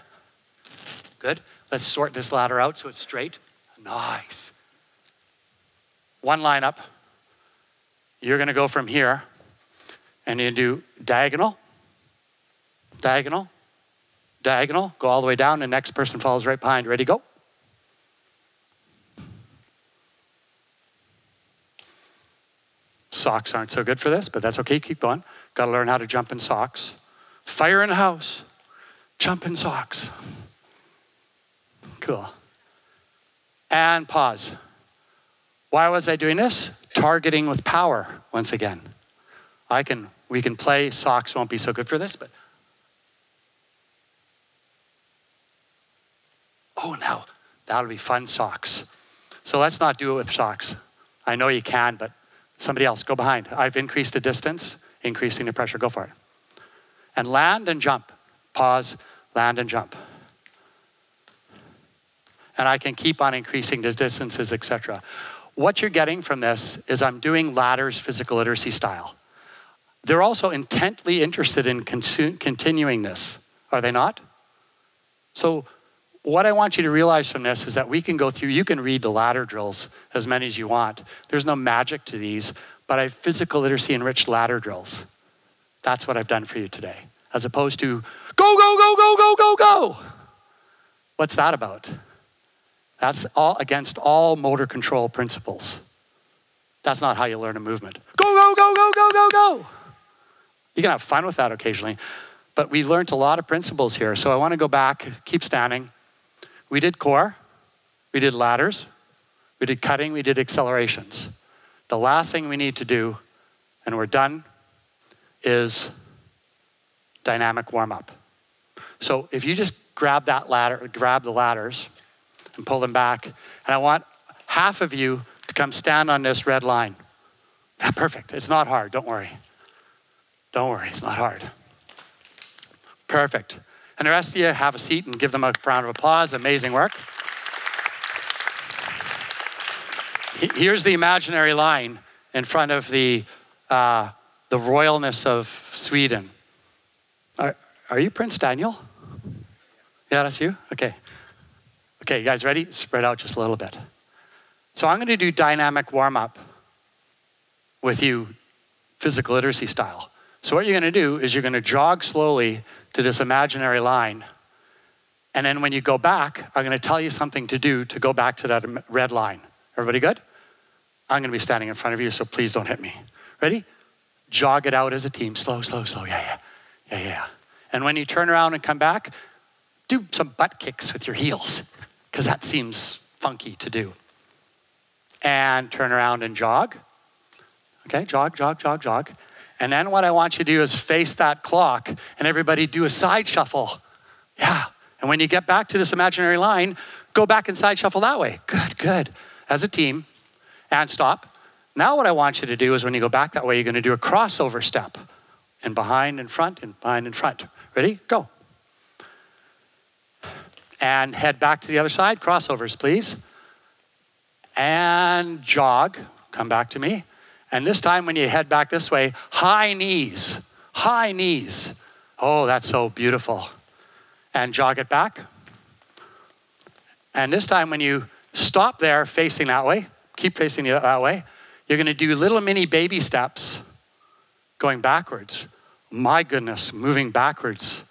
Good. Let's sort this ladder out so it's straight. Nice. One line up. You're gonna go from here and you do diagonal, diagonal, diagonal, go all the way down, the next person follows right behind. Ready, go. Socks aren't so good for this, but that's okay, keep going. Gotta learn how to jump in socks. Fire in the house, jump in socks. Cool. And pause. Why was I doing this? Targeting with power, once again. We can play, socks won't be so good for this, but. Oh, now, that'll be fun, socks. So let's not do it with socks. I know you can, but somebody else, go behind. I've increased the distance, increasing the pressure, go for it. And land and jump. Pause, land and jump. And I can keep on increasing the distances, etc. What you're getting from this is I'm doing ladders physical literacy style. They're also intently interested in continuing this, are they not? So what I want you to realize from this is that we can go through, you can read the ladder drills, as many as you want. There's no magic to these, but I have physical literacy enriched ladder drills. That's what I've done for you today. As opposed to, go, go, go, go, go, go, go. What's that about? That's all against all motor control principles. That's not how you learn a movement. Go, go, go, go, go, go, go. You can have fun with that occasionally, but we learned a lot of principles here. So I want to go back, keep standing. We did core, we did ladders, we did cutting, we did accelerations. The last thing we need to do, and we're done, is dynamic warm-up. So if you just grab that ladder, grab the ladders and pull them back, and I want half of you to come stand on this red line. Yeah, perfect. It's not hard, don't worry. Don't worry, it's not hard. Perfect. And the rest of you have a seat and give them a round of applause. Amazing work. Here's the imaginary line in front of the royalness of Sweden. Are you Prince Daniel? Yeah, that's you? Okay. Okay, you guys ready? Spread out just a little bit. So I'm going to do dynamic warm-up with you, physical literacy style. So what you're going to do is you're going to jog slowly to this imaginary line. And then when you go back, I'm going to tell you something to do to go back to that red line. Everybody good? I'm going to be standing in front of you, so please don't hit me. Ready? Jog it out as a team. Slow, slow, slow. Yeah, yeah. Yeah, yeah. And when you turn around and come back, do some butt kicks with your heels, because that seems funky to do. And turn around and jog. Okay, jog, jog, jog, jog. And then what I want you to do is face that clock and everybody do a side shuffle. Yeah. And when you get back to this imaginary line, go back and side shuffle that way. Good, good. As a team. And stop. Now what I want you to do is when you go back that way, you're going to do a crossover step. And behind and front and behind and front. Ready? Go. And head back to the other side. Crossovers, please. And jog. Come back to me. And this time when you head back this way, high knees. High knees. Oh, that's so beautiful. And jog it back. And this time when you stop there facing that way, keep facing that way, you're going to do little mini baby steps going backwards. My goodness, moving backwards.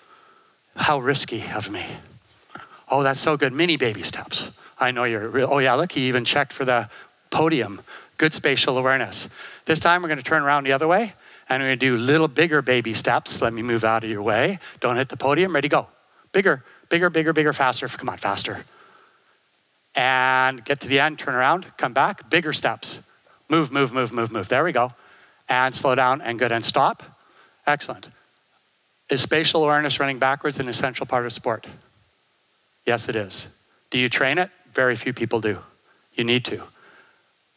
How risky of me. Oh, that's so good. Mini baby steps. I know you're real. Oh yeah, look, he even checked for the podium. Good spatial awareness. This time we're going to turn around the other way and we're going to do little bigger baby steps. Let me move out of your way. Don't hit the podium. Ready, go. Bigger, bigger, bigger, bigger, faster. Come on, faster. And get to the end, turn around, come back, bigger steps. Move, move, move, move, move. There we go. And slow down and good and stop. Excellent. Is spatial awareness running backwards an essential part of sport? Yes, it is. Do you train it? Very few people do. You need to.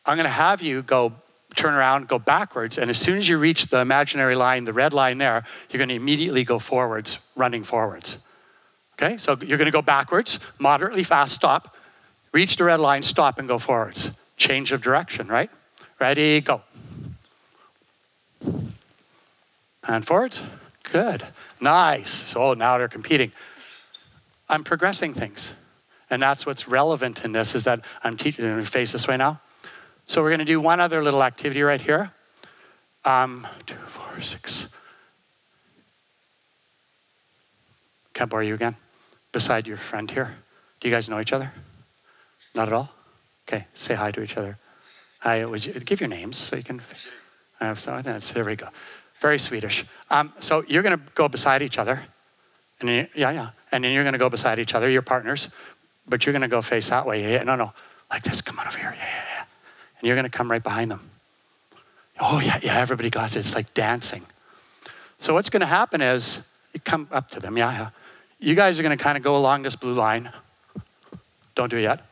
I'm going to have you go turn around, go backwards, and as soon as you reach the imaginary line, the red line there, you're going to immediately go forwards, running forwards. Okay, so you're going to go backwards, moderately fast, stop, reach the red line, stop, and go forwards. Change of direction, right? Ready, go. And forwards. Good. Nice. So now they're competing. I'm progressing things. And that's what's relevant in this, is that I'm teaching them to face this way now. So we're going to do one other little activity right here. 2, 4, 6. Can I borrow you again? Beside your friend here. Do you guys know each other? Not at all? Okay, say hi to each other. Hi, would you give your names so you can, there we go. Very Swedish. So you're going to go beside each other. And then, yeah. And then you're going to go beside each other, your partners. But you're going to go face that way. Yeah, no. Like this, come on over here. Yeah. And you're going to come right behind them. Oh, yeah, everybody got it. It's like dancing. So what's going to happen is, you come up to them, yeah. You guys are going to kind of go along this blue line. Don't do it yet.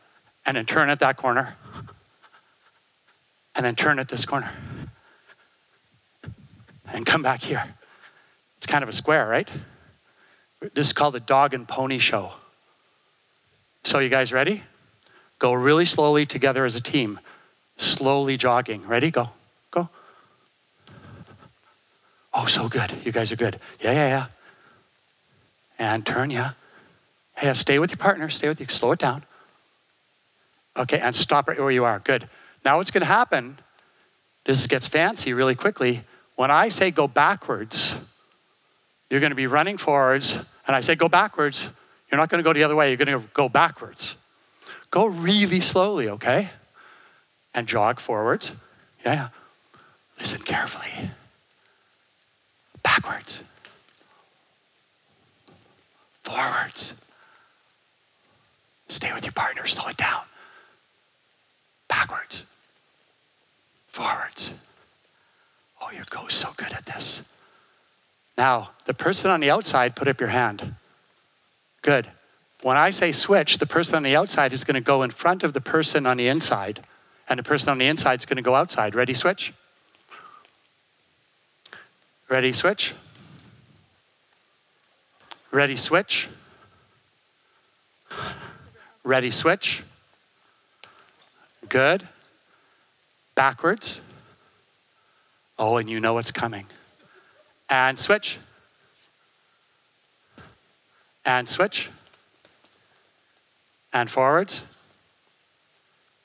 And then turn at that corner. And then turn at this corner. And come back here. It's kind of a square, right? This is called the dog and pony show. So you guys ready? Go really slowly together as a team. Slowly jogging. Ready? Go. Go. Oh, so good. You guys are good. Yeah. And turn, yeah. Hey, stay with your partner, stay with you, slow it down. Okay, and stop right where you are, good. Now what's gonna happen, this gets fancy really quickly. When I say go backwards, you're gonna be running forwards, and I say go backwards, you're not gonna go the other way, you're gonna go backwards. Go really slowly, okay? And jog forwards. Yeah. Listen carefully. Backwards. Forwards. Stay with your partner, slow it down. Backwards. Forwards. Oh, you go so good at this. Now, the person on the outside, put up your hand. Good. When I say switch, the person on the outside is going to go in front of the person on the inside, and the person on the inside is going to go outside. Ready, switch? Ready, switch? Ready, switch? Ready, switch? Good. Backwards. Oh, and you know what's coming. And switch. And switch. And forwards.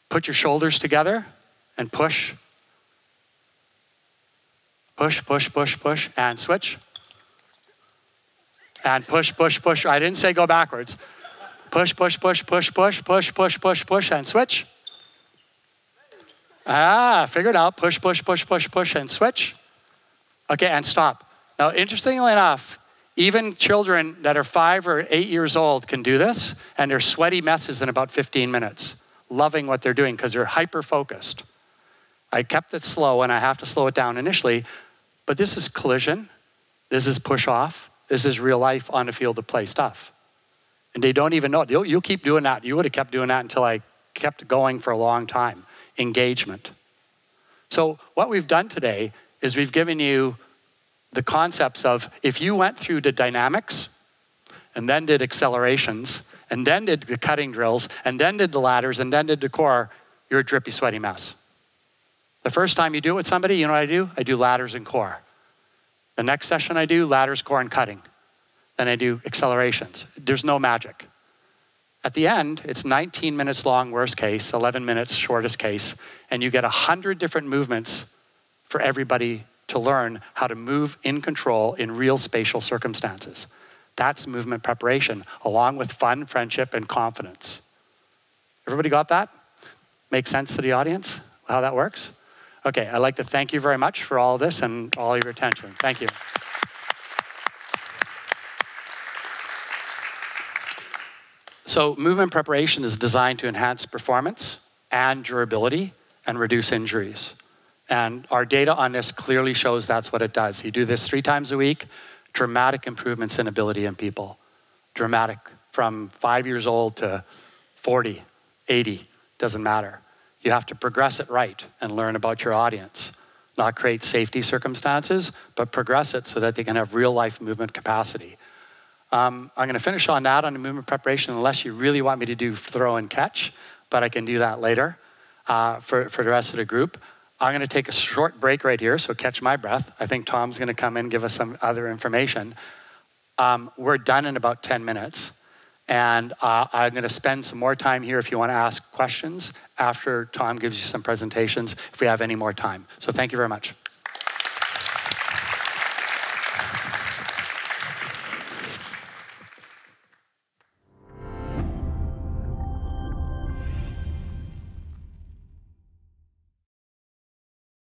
Put your shoulders together and push. Push, push, push, push, and switch. And push, push, push. I didn't say go backwards. Push, push, push, push, push, push, push, push, push, and switch. Figure it out. Push, push, push, push, push, and switch. Okay, and stop. Now, interestingly enough, even children that are 5 or 8 years old can do this, and they're sweaty messes in about 15 minutes, loving what they're doing because they're hyper-focused. I kept it slow, and I have to slow it down initially, but this is collision. This is push-off. This is real life on the field of play stuff. And they don't even know it. You'll keep doing that. You would have kept doing that until I kept going for a long time. Engagement. So what we've done today is we've given you the concepts of if you went through the dynamics and then did accelerations and then did the cutting drills and then did the ladders and then did the core, you're a drippy, sweaty mess. The first time you do it with somebody, you know what I do? I do ladders and core. The next session I do ladders, core, and cutting. Then I do accelerations. There's no magic. At the end, it's 19 minutes long, worst case, 11 minutes, shortest case, and you get 100 different movements for everybody to learn how to move in control in real spatial circumstances. That's movement preparation, along with fun, friendship, and confidence. Everybody got that? Make sense to the audience, how that works? Okay, I'd like to thank you very much for all of this and all your attention. Thank you. So movement preparation is designed to enhance performance and durability and reduce injuries. And our data on this clearly shows that's what it does. You do this 3 times a week, dramatic improvements in ability in people. Dramatic, from 5 years old to 40, 80, doesn't matter. You have to progress it right and learn about your audience. Not create safety circumstances, but progress it so that they can have real life movement capacity. I'm gonna finish on that on the movement preparation unless you really want me to do throw and catch, but I can do that later for the rest of the group. I'm gonna take a short break right here, so catch my breath. I think Tom's gonna come in and give us some other information. We're done in about 10 minutes. And I'm gonna spend some more time here if you wanna ask questions after Tom gives you some presentations, if we have any more time. So thank you very much.